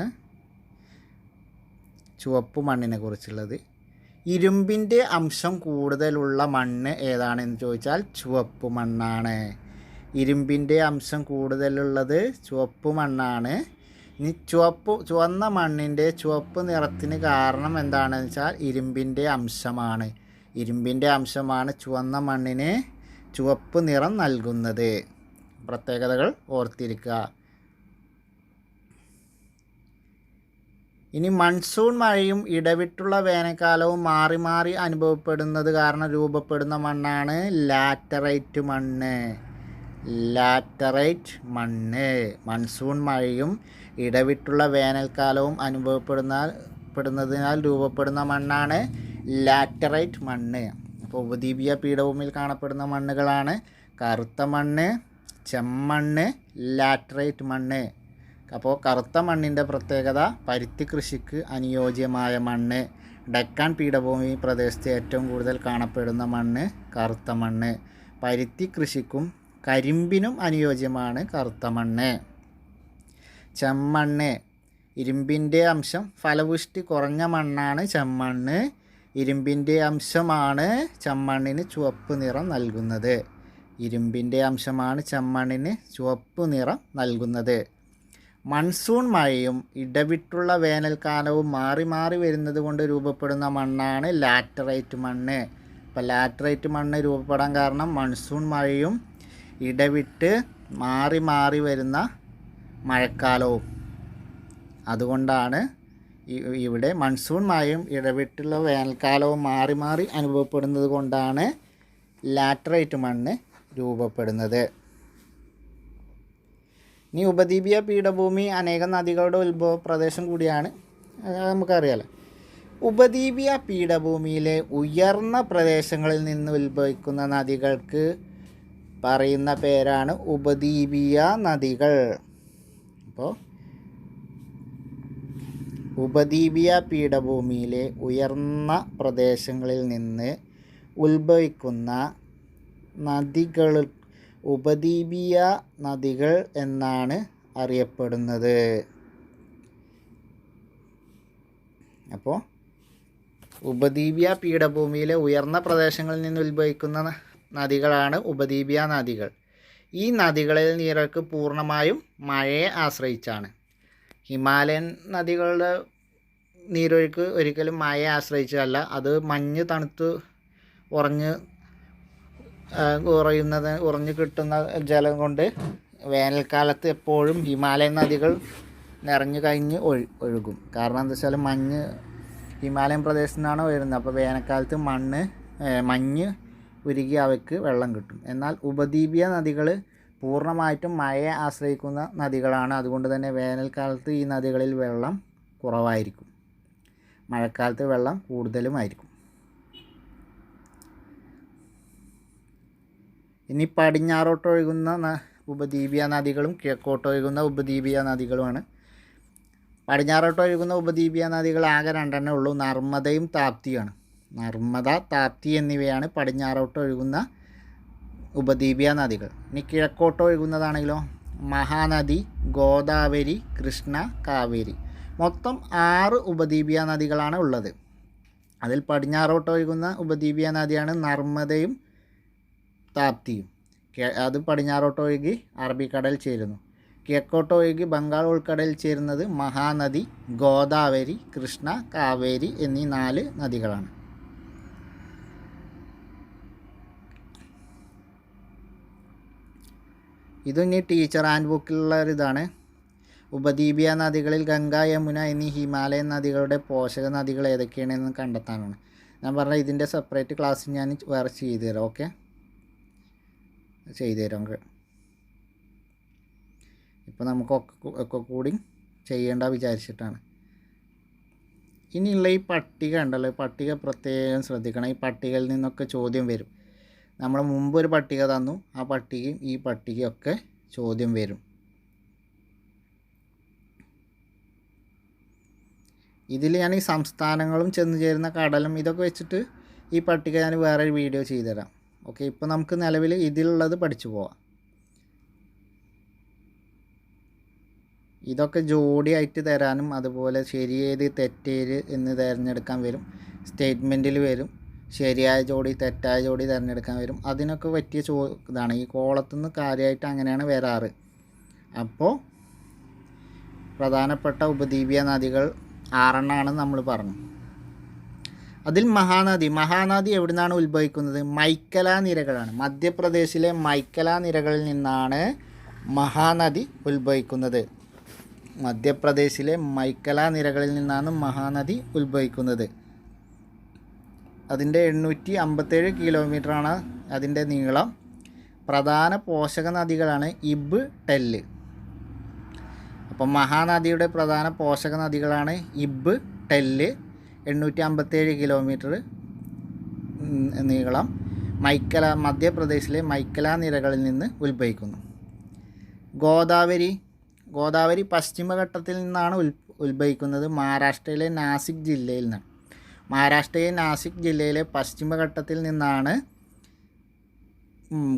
ചുവപ്പ് മണ്ണിനെ കുറിച്ചുള്ളത്. ഇരുമ്പിൻ്റെ അംശം കൂടുതലുള്ള മണ്ണ് ഏതാണെന്ന് ചോദിച്ചാൽ ചുവപ്പ് മണ്ണാണ്. ഇരുമ്പിൻ്റെ അംശം കൂടുതലുള്ളത് ചുവപ്പ് മണ്ണാണ്. ഇനി ചുവന്ന മണ്ണിൻ്റെ ചുവപ്പ് നിറത്തിന് കാരണം എന്താണെന്ന് വെച്ചാൽ ഇരുമ്പിൻ്റെ അംശമാണ്. ഇരുമ്പിൻ്റെ അംശമാണ് ചുവന്ന മണ്ണിന് ചുവപ്പ് നിറം നൽകുന്നത്. പ്രത്യേകതകൾ ഓർത്തിരിക്കുക. ഇനി മൺസൂൺ മഴയും ഇടവിട്ടുള്ള വേനൽക്കാലവും മാറി മാറി അനുഭവപ്പെടുന്നത് കാരണം രൂപപ്പെടുന്ന മണ്ണാണ് ലാറ്ററൈറ്റ് മണ്ണ്. ലാറ്ററൈറ്റ് മണ്ണ്. മൺസൂൺ മഴയും ഇടവിട്ടുള്ള വേനൽക്കാലവും അനുഭവപ്പെടുന്നതിനാൽ രൂപപ്പെടുന്ന മണ്ണാണ് ലാറ്ററൈറ്റ് മണ്ണ്. അപ്പോൾ ഉപദ്വീപീയ പീഠഭൂമിയിൽ കാണപ്പെടുന്ന മണ്ണുകളാണ് കറുത്ത മണ്ണ്, ചെമ്മണ്ണ്, ലാറ്ററൈറ്റ് മണ്ണ്. അപ്പോൾ കറുത്ത മണ്ണിൻ്റെ പ്രത്യേകത പരുത്തി കൃഷിക്ക് അനുയോജ്യമായ മണ്ണ്. ഡക്കാൻ പീഠഭൂമി പ്രദേശത്ത് ഏറ്റവും കൂടുതൽ കാണപ്പെടുന്ന മണ്ണ് കറുത്ത മണ്ണ്. പരുത്തി കൃഷിക്കും കരിമ്പിനും അനുയോജ്യമാണ് കറുത്ത മണ്ണ്. ചെമ്മണ്ണ്. ഇരുമ്പിൻ്റെ അംശം ഫലപുഷ്ടി കുറഞ്ഞ മണ്ണാണ് ചെമ്മണ്ണ്. ഇരുമ്പിൻ്റെ അംശമാണ് ചെമ്മണ്ണിന് ചുവപ്പ് നിറം നൽകുന്നത്. ഇരുമ്പിൻ്റെ അംശമാണ് ചെമ്മണ്ണിന് ചുവപ്പ് നിറം നൽകുന്നത്. മൺസൂൺ മഴയും ഇടവിട്ടുള്ള വേനൽക്കാലവും മാറി മാറി വരുന്നത് കൊണ്ട് രൂപപ്പെടുന്ന മണ്ണാണ് ലാറ്ററൈറ്റ് മണ്ണ്. അപ്പോൾ ലാറ്ററൈറ്റ് മണ്ണ് രൂപപ്പെടാൻ കാരണം മൺസൂൺ മഴയും ഇടവിട്ട് മാറി മാറി വരുന്ന മഴക്കാലവും. അതുകൊണ്ടാണ് ഇവിടെ മൺസൂൺ മഴയും ഇടവിട്ടുള്ള വേനൽക്കാലവും മാറി മാറി അനുഭവപ്പെടുന്നത് കൊണ്ടാണ് ലാറ്ററൈറ്റ് മണ്ണ് രൂപപ്പെടുന്നത്. ഇനി ഉപദ്വീപീയ പീഠഭൂമി അനേകം നദികളുടെ ഉത്ഭവ പ്രദേശം കൂടിയാണ്, നമുക്കറിയാലോ. ഉപദ്വീപീയ പീഠഭൂമിയിലെ ഉയർന്ന പ്രദേശങ്ങളിൽ നിന്ന് ഉത്ഭവിക്കുന്ന നദികൾക്ക് പറയുന്ന പേരാണ് ഉപദ്വീപീയ നദികൾ. അപ്പോൾ ഉപദ്വീപീയ പീഠഭൂമിയിലെ ഉയർന്ന പ്രദേശങ്ങളിൽ നിന്ന് ഉത്ഭവിക്കുന്ന നദികൾ ഉപദ്വീപീയ നദികൾ എന്നാണ് അറിയപ്പെടുന്നത്. അപ്പോൾ ഉപദ്വീപീയ പീഠഭൂമിയിലെ ഉയർന്ന പ്രദേശങ്ങളിൽ നിന്ന് ഉത്ഭവിക്കുന്ന നദികളാണ് ഉപദ്വീപീയ നദികൾ. ഈ നദികളിൽ നീരൊഴുക്ക് പൂർണ്ണമായും മഴയെ ആശ്രയിച്ചാണ്. ഹിമാലയൻ നദികളുടെ നീരൊഴുക്ക് ഒരിക്കലും മഴയെ ആശ്രയിച്ചല്ല. അത് മഞ്ഞ് തണുത്ത് ഉറഞ്ഞു കിട്ടുന്ന ജലം കൊണ്ട് വേനൽക്കാലത്ത് എപ്പോഴും ഹിമാലയൻ നദികൾ നിറഞ്ഞു കഴിഞ്ഞ് ഒഴുകും. കാരണം എന്താ വെച്ചാൽ മഞ്ഞ് ഹിമാലയൻ പ്രദേശത്തു നിന്നാണ് വരുന്നത്. അപ്പോൾ വേനൽക്കാലത്ത് മഞ്ഞ് ഉരുകി അവയ്ക്ക് വെള്ളം കിട്ടും. എന്നാൽ ഉപദ്വീപീയ നദികൾ പൂർണ്ണമായിട്ടും മഴയെ ആശ്രയിക്കുന്ന നദികളാണ്. അതുകൊണ്ട് തന്നെ വേനൽക്കാലത്ത് ഈ നദികളിൽ വെള്ളം കുറവായിരിക്കും, മഴക്കാലത്ത് വെള്ളം കൂടുതലുമായിരിക്കും. ഇനി പടിഞ്ഞാറോട്ടൊഴുകുന്ന ഉപദ്വീപീയ നദികളും കിഴക്കോട്ടൊഴുകുന്ന ഉപദ്വീപീയ നദികളുമാണ്. പടിഞ്ഞാറോട്ടൊഴുകുന്ന ഉപദ്വീപീയ നദികൾ ആകെ രണ്ടെണ്ണേ ഉള്ളൂ, നർമ്മദയും താപ്തിയുമാണ്. നർമ്മദ, താപ്തി എന്നിവയാണ് പടിഞ്ഞാറോട്ടൊഴുകുന്ന ഉപദ്വീപീയ നദികൾ. ഇനി കിഴക്കോട്ടൊഴുകുന്നതാണെങ്കിലോ മഹാനദി, ഗോദാവരി, കൃഷ്ണ, കാവേരി. മൊത്തം 6 ഉപദ്വീപീയ നദികളാണ് ഉള്ളത്. അതിൽ പടിഞ്ഞാറോട്ടൊഴുകുന്ന ഉപദ്വീപീയ നദിയാണ് നർമ്മദയും താപ്തിയും. അത് പടിഞ്ഞാറോട്ടൊഴുകി അറബിക്കടൽ ചേരുന്നു. കിഴക്കോട്ടൊഴുകി ബംഗാൾ ഉൾക്കടലിൽ ചേരുന്നത് മഹാനദി, ഗോദാവരി, കൃഷ്ണ, കാവേരി എന്നീ 4 നദികളാണ്. ഇനി ടീച്ചർ ഹാൻഡ് ബുക്കിലുള്ള ഒരിതാണ്. ഉപദ്വീപീയ നദികളിൽ ഗംഗ, യമുന എന്നീ ഹിമാലയൻ നദികളുടെ പോഷക നദികൾ ഏതൊക്കെയാണെന്ന് കണ്ടെത്താനാണ്. ഞാൻ പറഞ്ഞ ഇതിൻ്റെ സെപ്പറേറ്റ് ക്ലാസ് ഞാൻ വേറെ ചെയ്തു തരാം. ഓക്കെ, ചെയ്തു തരാം. ഇപ്പോൾ നമുക്കൊക്കെ കൂടി ചെയ്യേണ്ട വിചാരിച്ചിട്ടാണ്. ഇനിയുള്ള ഈ പട്ടിക ഉണ്ടല്ലോ, പട്ടിക പ്രത്യേകം ശ്രദ്ധിക്കണം. ഈ പട്ടികയിൽ നിന്നൊക്കെ ചോദ്യം വരും. നമ്മൾ മുമ്പ് ഒരു പട്ടിക തന്നു, ആ പട്ടികയും ഈ പട്ടികയൊക്കെ ചോദ്യം വരും. ഇതിൽ ഞാൻ ഈ സംസ്ഥാനങ്ങളും ചെന്ന് ചേരുന്ന കടലും ഇതൊക്കെ വെച്ചിട്ട് ഈ പട്ടിക ഞാൻ വേറെ ഒരു വീഡിയോ ചെയ്തു തരാം. ഓക്കെ, ഇപ്പോൾ നമുക്ക് നിലവിൽ ഇതിലുള്ളത് പഠിച്ചു പോവാം. ഇതൊക്കെ ജോഡിയായിട്ട് തരാനും അതുപോലെ ശരിയേത് തെറ്റേത് എന്ന് തിരഞ്ഞെടുക്കാൻ വരും. സ്റ്റേറ്റ്മെൻറ്റിൽ വരും ശരിയായ ജോഡി തെറ്റായ ജോഡി തിരഞ്ഞെടുക്കാൻ വരും. അതിനൊക്കെ പറ്റിയ ഇതാണ്. ഈ കോളത്തുനിന്ന് കാര്യമായിട്ട് അങ്ങനെയാണ് വരാറ്. അപ്പോൾ പ്രധാനപ്പെട്ട ഉപദ്വീപീയ നദികൾ 6 നമ്മൾ പറഞ്ഞു. അതിൽ മഹാനദി എവിടെ നിന്നാണ് ഉത്ഭവിക്കുന്നത്? മൈക്കല നിരകളാണ്. മധ്യപ്രദേശിലെ മൈക്കല നിരകളിൽ നിന്നാണ് മഹാനദി ഉത്ഭവിക്കുന്നത്. മധ്യപ്രദേശിലെ മൈക്കല നിരകളിൽ നിന്നാണ് മഹാനദി ഉത്ഭവിക്കുന്നത്. അതിൻ്റെ 857 കിലോമീറ്ററാണ് അതിൻ്റെ നീളം. പ്രധാന പോഷക നദികളാണ് ഇബ്, ടെല്ല്. അപ്പം മഹാനദിയുടെ പ്രധാന പോഷക നദികളാണ് ഇബ്, ടെല്ല്. 857 കിലോമീറ്റർ നീളം. മധ്യപ്രദേശിലെ മൈക്കല നിരകളിൽ നിന്ന് ഉത്ഭവിക്കുന്നു. ഗോദാവരി പശ്ചിമഘട്ടത്തിൽ നിന്നാണ് ഉത്ഭവിക്കുന്നത്. മഹാരാഷ്ട്രയിലെ നാസിക് ജില്ലയിൽ നിന്നാണ്. മഹാരാഷ്ട്രയിലെ നാസിക് ജില്ലയിലെ പശ്ചിമഘട്ടത്തിൽ നിന്നാണ്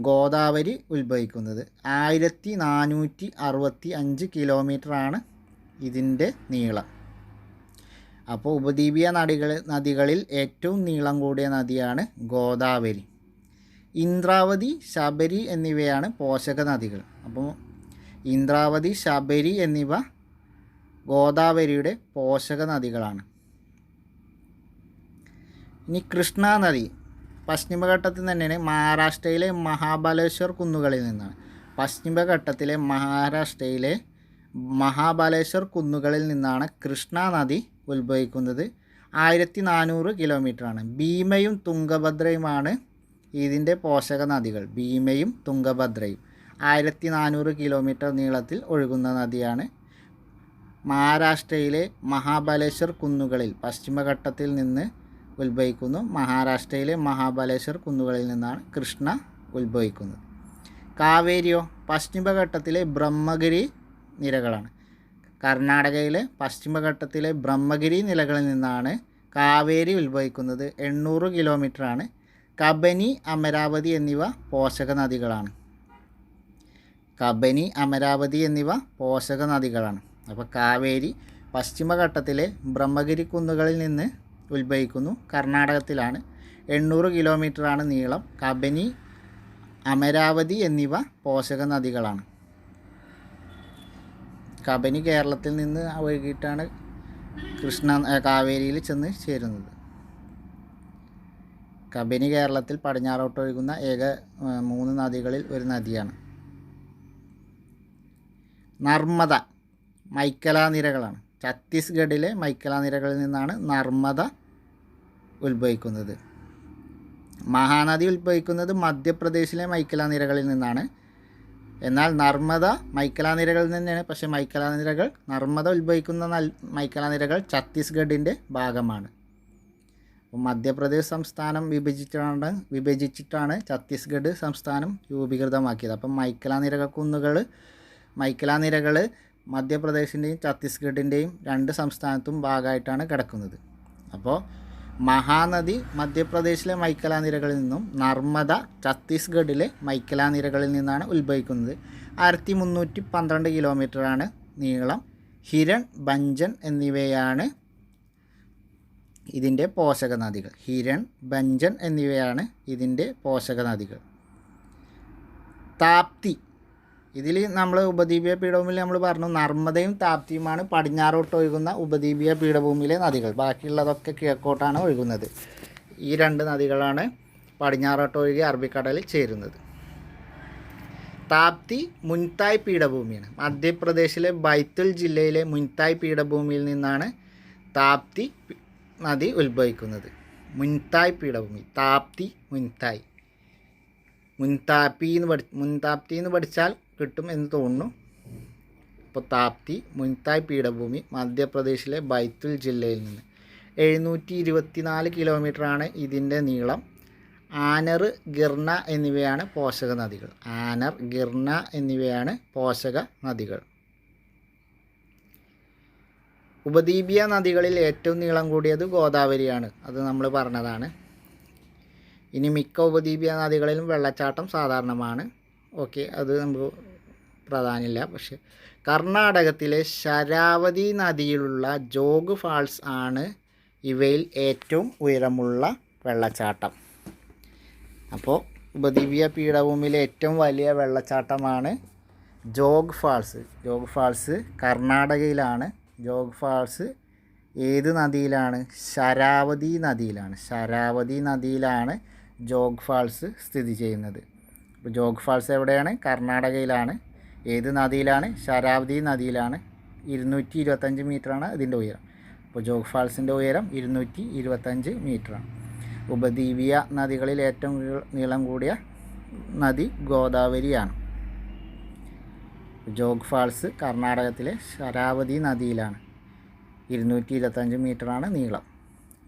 ഗോദാവരി ഉത്ഭവിക്കുന്നത്. 1465 കിലോമീറ്ററാണ് ഇതിൻ്റെ നീളം. അപ്പോൾ ഉപദ്വീപീയ നദികളിൽ ഏറ്റവും നീളം കൂടിയ നദിയാണ് ഗോദാവരി. ഇന്ദ്രാവതി, ശബരി എന്നിവയാണ് പോഷക നദികൾ. അപ്പോൾ ഇന്ദ്രാവതി, ശബരി എന്നിവ ഗോദാവരിയുടെ പോഷക നദികളാണ്. ഇനി കൃഷ്ണ നദി പശ്ചിമഘട്ടത്തിൽ തന്നെയാണ്. മഹാരാഷ്ട്രയിലെ മഹാബലേശ്വർ കുന്നുകളിൽ നിന്നാണ്. പശ്ചിമഘട്ടത്തിലെ മഹാരാഷ്ട്രയിലെ മഹാബലേശ്വർ കുന്നുകളിൽ നിന്നാണ് കൃഷ്ണ നദി ഉത്ഭവിക്കുന്നത്. 1400 കിലോമീറ്ററാണ്. ഭീമയും തുംഗഭദ്രയുമാണ് ഇതിൻ്റെ പോഷക നദികൾ. ഭീമയും തുംഗഭദ്രയും 1400 കിലോമീറ്റർ നീളത്തിൽ ഒഴുകുന്ന നദിയാണ്. മഹാരാഷ്ട്രയിലെ മഹാബലേശ്വർ കുന്നുകളിൽ പശ്ചിമഘട്ടത്തിൽ നിന്ന് ഉത്ഭവിക്കുന്നു. മഹാരാഷ്ട്രയിലെ മഹാബലേശ്വർ കുന്നുകളിൽ നിന്നാണ് കൃഷ്ണ ഉത്ഭവിക്കുന്നത്. കാവേരിയോ പശ്ചിമഘട്ടത്തിലെ ബ്രഹ്മഗിരി നിരകളാണ്. കർണാടകയിലെ പശ്ചിമഘട്ടത്തിലെ ബ്രഹ്മഗിരി നിലകളിൽ നിന്നാണ് കാവേരി ഉത്ഭവിക്കുന്നത്. 800 കിലോമീറ്ററാണ്. കബനി, അമരാവതി എന്നിവ പോഷക നദികളാണ്. കബനി, അമരാവതി എന്നിവ പോഷക നദികളാണ്. അപ്പോൾ കാവേരി പശ്ചിമഘട്ടത്തിലെ ബ്രഹ്മഗിരി കുന്നുകളിൽ നിന്ന് ഉത്ഭവിക്കുന്നു. കർണാടകത്തിലാണ്. 800 കിലോമീറ്ററാണ് നീളം. കബനി, അമരാവതി എന്നിവ പോഷക നദികളാണ്. കബനി കേരളത്തിൽ നിന്ന് ഒഴുകിയിട്ടാണ് കാവേരിയിൽ ചെന്ന് ചേരുന്നത്. കബനി കേരളത്തിൽ പടിഞ്ഞാറോട്ട് ഒഴുകുന്ന ഏക 3 നദികളിൽ ഒരു നദിയാണ്. നർമ്മദ മൈക്കല നിരകളാണ്. ഛത്തീസ്ഗഡിലെ മൈക്കല നിരകളിൽ നിന്നാണ് നർമ്മദ ഉത്ഭവിക്കുന്നത്. മഹാനദി ഉത്ഭവിക്കുന്നത് മധ്യപ്രദേശിലെ മൈക്കല നിരകളിൽ നിന്നാണ്. എന്നാൽ നർമ്മദ മൈക്കല നിരകളിൽ തന്നെയാണ്. പക്ഷേ മൈക്കല നിരകൾ, നർമ്മദ ഉത്ഭവിക്കുന്ന മൈക്കല നിരകൾ ഛത്തീസ്ഗഡിൻ്റെ ഭാഗമാണ്. മധ്യപ്രദേശ് സംസ്ഥാനം വിഭജിച്ചിട്ടാണ് ഛത്തീസ്ഗഡ് സംസ്ഥാനം രൂപീകൃതമാക്കിയത്. അപ്പം മൈക്കല നിരകൾ മധ്യപ്രദേശിൻ്റെയും ഛത്തീസ്ഗഡിൻ്റെയും 2 സംസ്ഥാനത്തും ഭാഗമായിട്ടാണ് കിടക്കുന്നത്. അപ്പോൾ മഹാനദി മധ്യപ്രദേശിലെ മൈക്കല നിരകളിൽ നിന്നും നർമ്മദ ഛത്തീസ്ഗഡിലെ മൈക്കല നിരകളിൽ നിന്നാണ് ഉത്ഭവിക്കുന്നത്. 1312 കിലോമീറ്ററാണ് നീളം. ഹിരൺ, ഭഞ്ചൻ എന്നിവയാണ് ഇതിൻ്റെ പോഷക നദികൾ. ഹിരൺ, ഭഞ്ചൻ എന്നിവയാണ് ഇതിൻ്റെ പോഷക നദികൾ. താപ്തി, ഇതിൽ നമ്മൾ ഉപദ്വീപീയ പീഠഭൂമിയിൽ നമ്മൾ പറഞ്ഞു നർമ്മദയും താപ്തിയുമാണ് പടിഞ്ഞാറോട്ട് ഒഴുകുന്ന ഉപദ്വീപീയ പീഠഭൂമിയിലെ നദികൾ. ബാക്കിയുള്ളതൊക്കെ കിഴക്കോട്ടാണ് ഒഴുകുന്നത്. ഈ 2 നദികളാണ് പടിഞ്ഞാറോട്ട് ഒഴുകി അറബിക്കടലിൽ ചേരുന്നത്. താപ്തി മുൻതായ് പീഠഭൂമിയാണ്. മധ്യപ്രദേശിലെ ബൈത്തുൽ ജില്ലയിലെ മുൻതായ് പീഠഭൂമിയിൽ നിന്നാണ് താപ്തി നദി ഉത്ഭവിക്കുന്നത്. മുൻതായ് പീഠഭൂമി, താപ്തി, മുൻതായ്. മുൻതാപ്തി എന്ന് പഠിച്ചാൽ കിട്ടും എന്ന് തോന്നുന്നു. ഇപ്പോൾ താപ്തി മുൻതായ് പീഠഭൂമി മധ്യപ്രദേശിലെ ബൈത്തുൽ ജില്ലയിൽ നിന്ന് 724 കിലോമീറ്ററാണ് ഇതിൻ്റെ നീളം. ആനർ, ഗിർന എന്നിവയാണ് പോഷക നദികൾ. ആനർ, ഗിർന എന്നിവയാണ് പോഷക നദികൾ. ഉപദ്വീപീയ നദികളിൽ ഏറ്റവും നീളം കൂടിയത് ഗോദാവരിയാണ്. അത് നമ്മൾ പറഞ്ഞതാണ്. ഇനി മിക്ക ഉപദ്വീപീയ നദികളിലും വെള്ളച്ചാട്ടം സാധാരണമാണ്. ഓക്കെ, അത് നമുക്ക് പ്രാധാന്യമില്ല. പക്ഷേ കർണാടകത്തിലെ ശരാവതി നദിയിലുള്ള ജോഗ് ഫാൾസ് ആണ് ഇവയിൽ ഏറ്റവും ഉയരമുള്ള വെള്ളച്ചാട്ടം. അപ്പോൾ ഉപദ്വീപീയ പീഠഭൂമിയിലെ ഏറ്റവും വലിയ വെള്ളച്ചാട്ടമാണ് ജോഗ് ഫാൾസ്. ജോഗ് ഫാൾസ് കർണാടകയിലാണ്. ജോഗ് ഫാൾസ് ഏത് നദിയിലാണ്? ശരാവതി നദിയിലാണ്. ശരാവതി നദിയിലാണ് ജോഗ് ഫാൾസ് സ്ഥിതി ചെയ്യുന്നത്. അപ്പോൾ ജോഗ് ഫാൾസ് എവിടെയാണ്? കർണാടകയിലാണ്. ഏത് നദിയിലാണ്? ശരാവതി നദിയിലാണ്. 225 മീറ്ററാണ് ഇതിൻ്റെ ഉയരം. അപ്പോൾ ജോഗ് ഫാൾസിൻ്റെ ഉയരം 225 മീറ്ററാണ്. ഉപദ്വീപീയ നദികളിൽ ഏറ്റവും നീളം കൂടിയ നദി ഗോദാവരിയാണ്. ജോഗ് ഫാൾസ് കർണാടകത്തിലെ ശരാവതി നദിയിലാണ്. 225 മീറ്ററാണ് നീളം.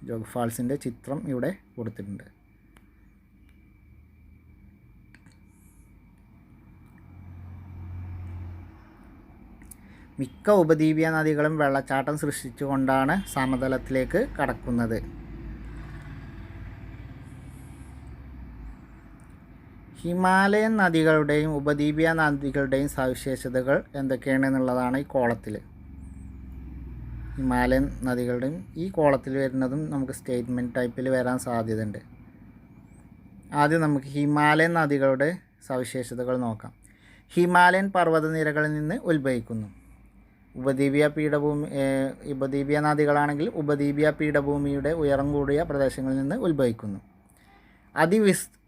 ജോഗ് ഫാൾസിൻ്റെ ചിത്രം ഇവിടെ കൊടുത്തിട്ടുണ്ട്. മിക്ക ഉപദ്വീപീയ നദികളും വെള്ളച്ചാട്ടം സൃഷ്ടിച്ചുകൊണ്ടാണ് സമതലത്തിലേക്ക് കടക്കുന്നത്. ഹിമാലയൻ നദികളുടെയും ഉപദ്വീപീയ നദികളുടെയും സവിശേഷതകൾ എന്തൊക്കെയാണെന്നുള്ളതാണ് ഈ കോളത്തിൽ. ഹിമാലയൻ നദികളുടെയും ഈ കോളത്തിൽ വരുന്നതും നമുക്ക് സ്റ്റേറ്റ്മെൻറ്റ് ടൈപ്പിൽ വരാൻ സാധ്യതയുണ്ട്. ആദ്യം നമുക്ക് ഹിമാലയൻ നദികളുടെ സവിശേഷതകൾ നോക്കാം. ഹിമാലയൻ പർവ്വതനിരകളിൽ നിന്ന് ഉത്ഭവിക്കുന്നു. ഉപദ്വീപീയ നദികളാണെങ്കിൽ ഉപദ്വീപീയ പീഠഭൂമിയുടെ ഉയരം കൂടിയ പ്രദേശങ്ങളിൽ നിന്ന് ഉത്ഭവിക്കുന്നു.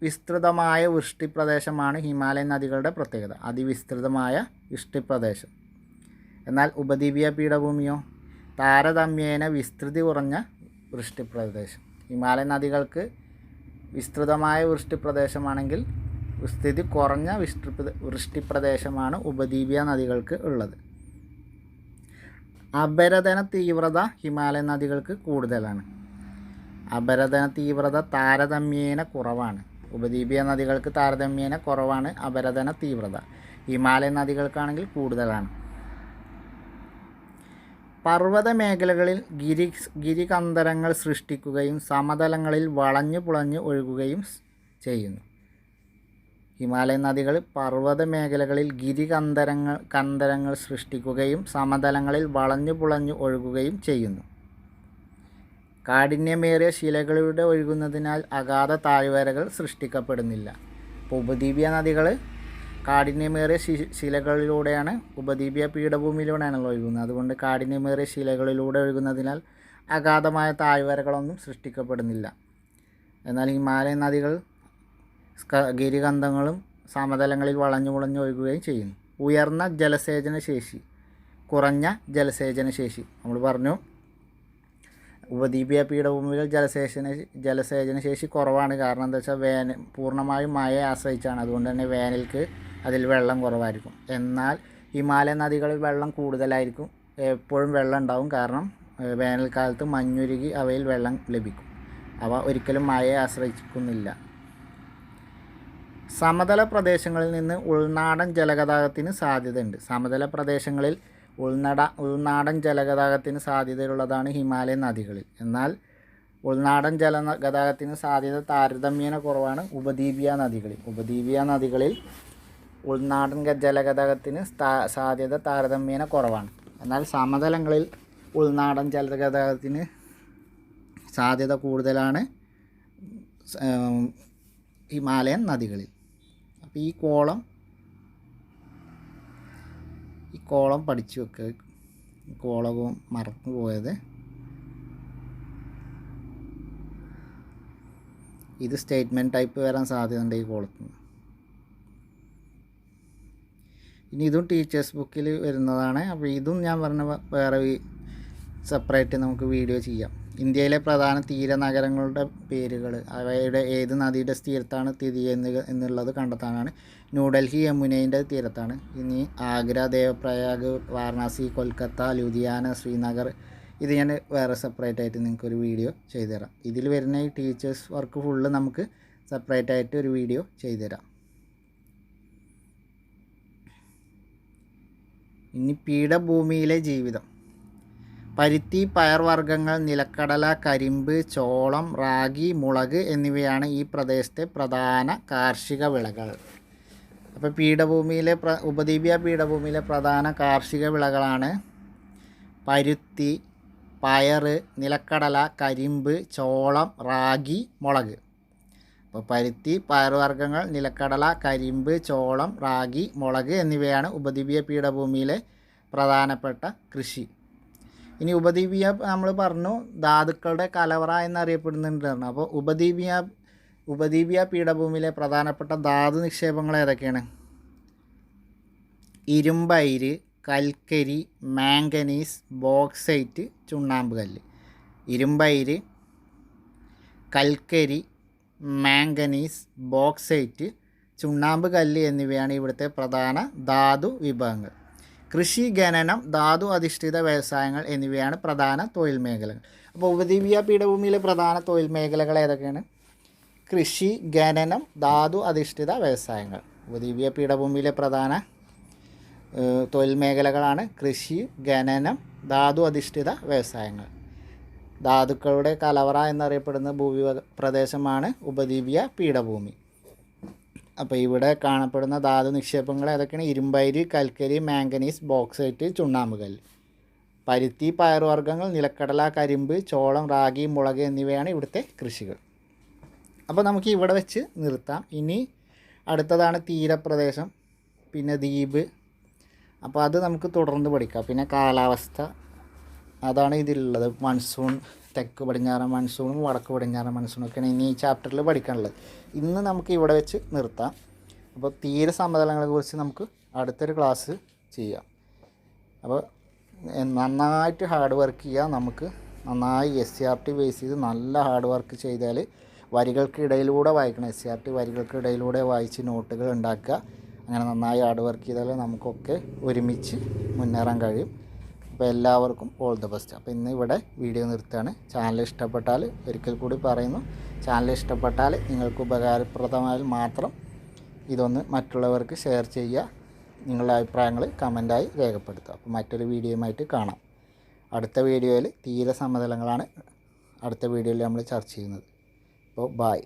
വിസ്തൃതമായ വൃഷ്ടിപ്രദേശമാണ് ഹിമാലയൻ നദികളുടെ പ്രത്യേകത. അതിവിസ്തൃതമായ വൃഷ്ടിപ്രദേശം. എന്നാൽ ഉപദ്വീപീയ പീഠഭൂമിയോ താരതമ്യേന വിസ്തൃതി കുറഞ്ഞ വൃഷ്ടിപ്രദേശം. ഹിമാലയൻ നദികൾക്ക് വിസ്തൃതമായ വൃഷ്ടിപ്രദേശമാണെങ്കിൽ വിസ്തൃതി കുറഞ്ഞ വൃഷ്ടിപ്രദേശമാണ് ഉപദ്വീപീയ നദികൾക്ക് ഉള്ളത്. അപരദന തീവ്രത ഹിമാലയൻ നദികൾക്ക് കൂടുതലാണ്. അപരദന തീവ്രത താരതമ്യേന കുറവാണ്. ഉപദ്വീപീയ നദികൾക്ക് താരതമ്യേന കുറവാണ് അപരദന തീവ്രത. ഹിമാലയൻ നദികൾക്കാണെങ്കിൽ കൂടുതലാണ്. പർവ്വത മേഖലകളിൽ ഗിരികന്ധരങ്ങൾ സൃഷ്ടിക്കുകയും സമതലങ്ങളിൽ വളഞ്ഞു പുളഞ്ഞു ഒഴുകുകയും ചെയ്യുന്നു. ഹിമാലയൻ നദികൾ പർവ്വത മേഖലകളിൽ കന്ധരങ്ങൾ സൃഷ്ടിക്കുകയും സമതലങ്ങളിൽ വളഞ്ഞു പുളഞ്ഞു ഒഴുകുകയും ചെയ്യുന്നു. കാഠിന്യമേറിയ ശിലകളിലൂടെ ഒഴുകുന്നതിനാൽ അഗാധ താഴ്വരകൾ സൃഷ്ടിക്കപ്പെടുന്നില്ല. ഇപ്പോൾ ഉപദ്വീപീയ നദികൾ കാഠിന്യമേറിയ ശിലകളിലൂടെയാണ്, ഉപദ്വീപീയ പീഠഭൂമിയിലൂടെയാണല്ലോ ഒഴുകുന്നത്. അതുകൊണ്ട് കാഠിന്യമേറിയ ശിലകളിലൂടെ ഒഴുകുന്നതിനാൽ അഗാധമായ താഴ്വരകളൊന്നും സൃഷ്ടിക്കപ്പെടുന്നില്ല. എന്നാൽ ഹിമാലയൻ നദികൾ ഗിരികന്ധങ്ങളും സമതലങ്ങളിൽ വളഞ്ഞു പുളഞ്ഞു ഒഴുകുകയും ചെയ്യുന്നു. ഉയർന്ന ജലസേചന ശേഷി, കുറഞ്ഞ ജലസേചന ശേഷി. നമ്മൾ പറഞ്ഞു ഉപദ്വീപീയ പീഠഭൂമിയിൽ ജലസേചന ശേഷി കുറവാണ്. കാരണം എന്താ വെച്ചാൽ പൂർണ്ണമായും മഴയെ ആശ്രയിച്ചാണ്. അതുകൊണ്ട് തന്നെ വേനൽക്ക് അതിൽ വെള്ളം കുറവായിരിക്കും. എന്നാൽ ഹിമാലയൻ നദികളിൽ വെള്ളം കൂടുതലായിരിക്കും, എപ്പോഴും വെള്ളം ഉണ്ടാവും. കാരണം വേനൽക്കാലത്ത് മഞ്ഞുരുകി അവയിൽ വെള്ളം ലഭിക്കും. അവ ഒരിക്കലും മഴയെ ആശ്രയിക്കുന്നില്ല. സമതല പ്രദേശങ്ങളിൽ നിന്ന് ഉൾനാടൻ ജലഗതാഗതത്തിന് സാധ്യതയുണ്ട്. സമതല പ്രദേശങ്ങളിൽ ഉൾനാടൻ ജലഗതാഗതത്തിന് സാധ്യതയുള്ളതാണ് ഹിമാലയൻ നദികളിൽ. എന്നാൽ ഉൾനാടൻ ജലഗതാഗതത്തിന് സാധ്യത താരതമ്യേന കുറവാണ് ഉപദ്വീപീയ നദികളിൽ. ഉപദ്വീപീയ നദികളിൽ ഉൾനാടൻ ജലഗതാഗതത്തിന് സാധ്യത താരതമ്യേന കുറവാണ്. എന്നാൽ സമതലങ്ങളിൽ ഉൾനാടൻ ജലഗതാഗതത്തിന് സാധ്യത കൂടുതലാണ് ഹിമാലയൻ നദികളിൽ. അപ്പോൾ ഈ കോളം പഠിച്ചു വെക്കുക. കോളവും മറന്നു പോയത്. ഇത് സ്റ്റേറ്റ്മെൻറ്റ് ടൈപ്പ് വരാൻ സാധ്യതയുണ്ട് ഈ കോളത്തിൽ നിന്ന്. ഇനി ഇതും ടീച്ചേഴ്സ് ബുക്കിൽ വരുന്നതാണ്. അപ്പോൾ ഇതും ഞാൻ പറഞ്ഞ വേറെ സെപ്പറേറ്റ് നമുക്ക് വീഡിയോ ചെയ്യാം. ഇന്ത്യയിലെ പ്രധാന തീരനഗരങ്ങളുടെ പേരുകൾ, അവയുടെ ഏത് നദിയുടെ തീരത്താണ് സ്ഥിതി ചെയ്യുന്നത് എന്നുള്ളത് കണ്ടെത്താനാണ്. ന്യൂഡൽഹി യമുനയുടെ തീരത്താണ്. ഇനി ആഗ്ര, ദേവപ്രയാഗ്, വാരണാസി, കൊൽക്കത്ത, ലുധിയാന, ശ്രീനഗർ. ഇത് ഞാൻ വേറെ സെപ്പറേറ്റ് ആയിട്ട് നിങ്ങൾക്കൊരു വീഡിയോ ചെയ്തുതരാം. ഇതിൽ വരുന്ന ഈ ടീച്ചേഴ്സ് വർക്ക് ഫുള്ള് നമുക്ക് സെപ്പറേറ്റ് ആയിട്ട് ഒരു വീഡിയോ ചെയ്തുതരാം. ഇനി പീഠഭൂമിയിലെ ജീവിതം. പരുത്തി, പയർവർഗ്ഗങ്ങൾ, നിലക്കടല, കരിമ്പ്, ചോളം, റാഗി, മുളക് എന്നിവയാണ് ഈ പ്രദേശത്തെ പ്രധാന കാർഷിക വിളകൾ. അപ്പോൾ ഉപദ്വീപീയ പീഠഭൂമിയിലെ പ്രധാന കാർഷിക വിളകളാണ് പരുത്തി, പയർ, നിലക്കടല, കരിമ്പ്, ചോളം, റാഗി, മുളക്. അപ്പോൾ പരുത്തി, പയർവർഗ്ഗങ്ങൾ, നിലക്കടല, കരിമ്പ്, ചോളം, റാഗി, മുളക് എന്നിവയാണ് ഉപദ്വീപീയ പീഠഭൂമിയിലെ പ്രധാനപ്പെട്ട കൃഷി. ഇനി ഉപദ്വീപീയ നമ്മൾ പറഞ്ഞു ധാതുക്കളുടെ കലവറ എന്നറിയപ്പെടുന്നുണ്ട്. അപ്പോൾ ഉപദ്വീപീയ പീഠഭൂമിയിലെ പ്രധാനപ്പെട്ട ധാതു നിക്ഷേപങ്ങൾ ഏതൊക്കെയാണ്? ഇരുമ്പയിര്, കൽക്കരി, മാംഗനീസ്, ബോക്സൈറ്റ്, ചുണ്ണാമ്പ് കല്ല്. ഇരുമ്പയിര്, കൽക്കരി, മാംഗനീസ്, ബോക്സൈറ്റ്, ചുണ്ണാമ്പ് കല്ല് എന്നിവയാണ് ഇവിടുത്തെ പ്രധാന ധാതു വിഭവങ്ങൾ. കൃഷി, ഖനനം, ധാതു അധിഷ്ഠിത വ്യവസായങ്ങൾ എന്നിവയാണ് പ്രധാന തൊഴിൽ മേഖലകൾ. അപ്പോൾ ഉപദ്വീപീയ പീഠഭൂമിയിലെ പ്രധാന തൊഴിൽ മേഖലകൾ ഏതൊക്കെയാണ്? കൃഷി, ഖനനം, ധാതു അധിഷ്ഠിത വ്യവസായങ്ങൾ. ഉപദ്വീപീയ പീഠഭൂമിയിലെ പ്രധാന തൊഴിൽ മേഖലകളാണ് കൃഷി, ഖനനം, ധാതു അധിഷ്ഠിത വ്യവസായങ്ങൾ. ധാതുക്കളുടെ കലവറ എന്നറിയപ്പെടുന്ന പ്രദേശമാണ് ഉപദ്വീപീയ പീഠഭൂമി. അപ്പോൾ ഇവിടെ കാണപ്പെടുന്ന ധാതു നിക്ഷേപങ്ങൾ ഏതൊക്കെയാണ്? ഇരുമ്പയിര്, കൽക്കരി, മാംഗനീസ്, ബോക്സൈറ്റ്, ചുണ്ണാമ്പ് കല്ല്. പരുത്തി, പയറുവർഗ്ഗങ്ങൾ, നിലക്കടല, കരിമ്പ്, ചോളം, റാഗി, മുളക് എന്നിവയാണ് ഇവിടുത്തെ കൃഷികൾ. അപ്പോൾ നമുക്ക് ഇവിടെ വെച്ച് നിർത്താം. ഇനി അടുത്തതാണ് തീരപ്രദേശം, പിന്നെ ദ്വീപ്. അപ്പോൾ അത് നമുക്ക് തുടർന്ന് പഠിക്കാം. പിന്നെ കാലാവസ്ഥ, അതാണ് ഇതിലുള്ളത്. മൺസൂൺ, തെക്ക് പടിഞ്ഞാറൻ മൺസൂണും വടക്ക് പടിഞ്ഞാറൻ മൺസൂണൊക്കെയാണ് ഇനി ഈ ചാപ്റ്ററിൽ പഠിക്കാനുള്ളത്. ഇന്ന് നമുക്ക് ഇവിടെ വെച്ച് നിർത്താം. അപ്പോൾ തീരസമതലങ്ങളെക്കുറിച്ച് നമുക്ക് അടുത്തൊരു ക്ലാസ് ചെയ്യാം. അപ്പോൾ നന്നായിട്ട് ഹാർഡ് വർക്ക് ചെയ്യുക. നമുക്ക് നന്നായി SCRT ബേസ് ചെയ്ത് നല്ല ഹാർഡ് വർക്ക് ചെയ്താൽ വരികൾക്കിടയിലൂടെ വായിക്കണം. SCERT വരികൾക്കിടയിലൂടെ വായിച്ച് നോട്ടുകൾ ഉണ്ടാക്കുക. അങ്ങനെ നന്നായി ഹാർഡ് വർക്ക് ചെയ്താൽ നമുക്കൊക്കെ ഒരുമിച്ച് മുന്നേറാൻ കഴിയും. അപ്പോൾ എല്ലാവർക്കും ഓൾ ദ ബെസ്റ്റ്. അപ്പോൾ ഇന്ന് ഇവിടെ വീഡിയോ നിർത്തുകയാണ്. ചാനൽ ഇഷ്ടപ്പെട്ടാൽ ഒരിക്കൽ കൂടി പറയുന്നു, ചാനൽ ഇഷ്ടപ്പെട്ടാൽ നിങ്ങൾക്ക് ഉപകാരപ്രദമായാൽ മാത്രം ഇതൊന്ന് മറ്റുള്ളവർക്ക് ഷെയർ ചെയ്യുക. നിങ്ങളുടെ അഭിപ്രായങ്ങൾ കമൻറ്റായി രേഖപ്പെടുത്തുക. അപ്പോൾ മറ്റൊരു വീഡിയോയുമായിട്ട് കാണാം. അടുത്ത വീഡിയോയിൽ തീരെ സമതലങ്ങളാണ് അടുത്ത വീഡിയോയിൽ നമ്മൾ ചർച്ച ചെയ്യുന്നത്. അപ്പോൾ ബായ്.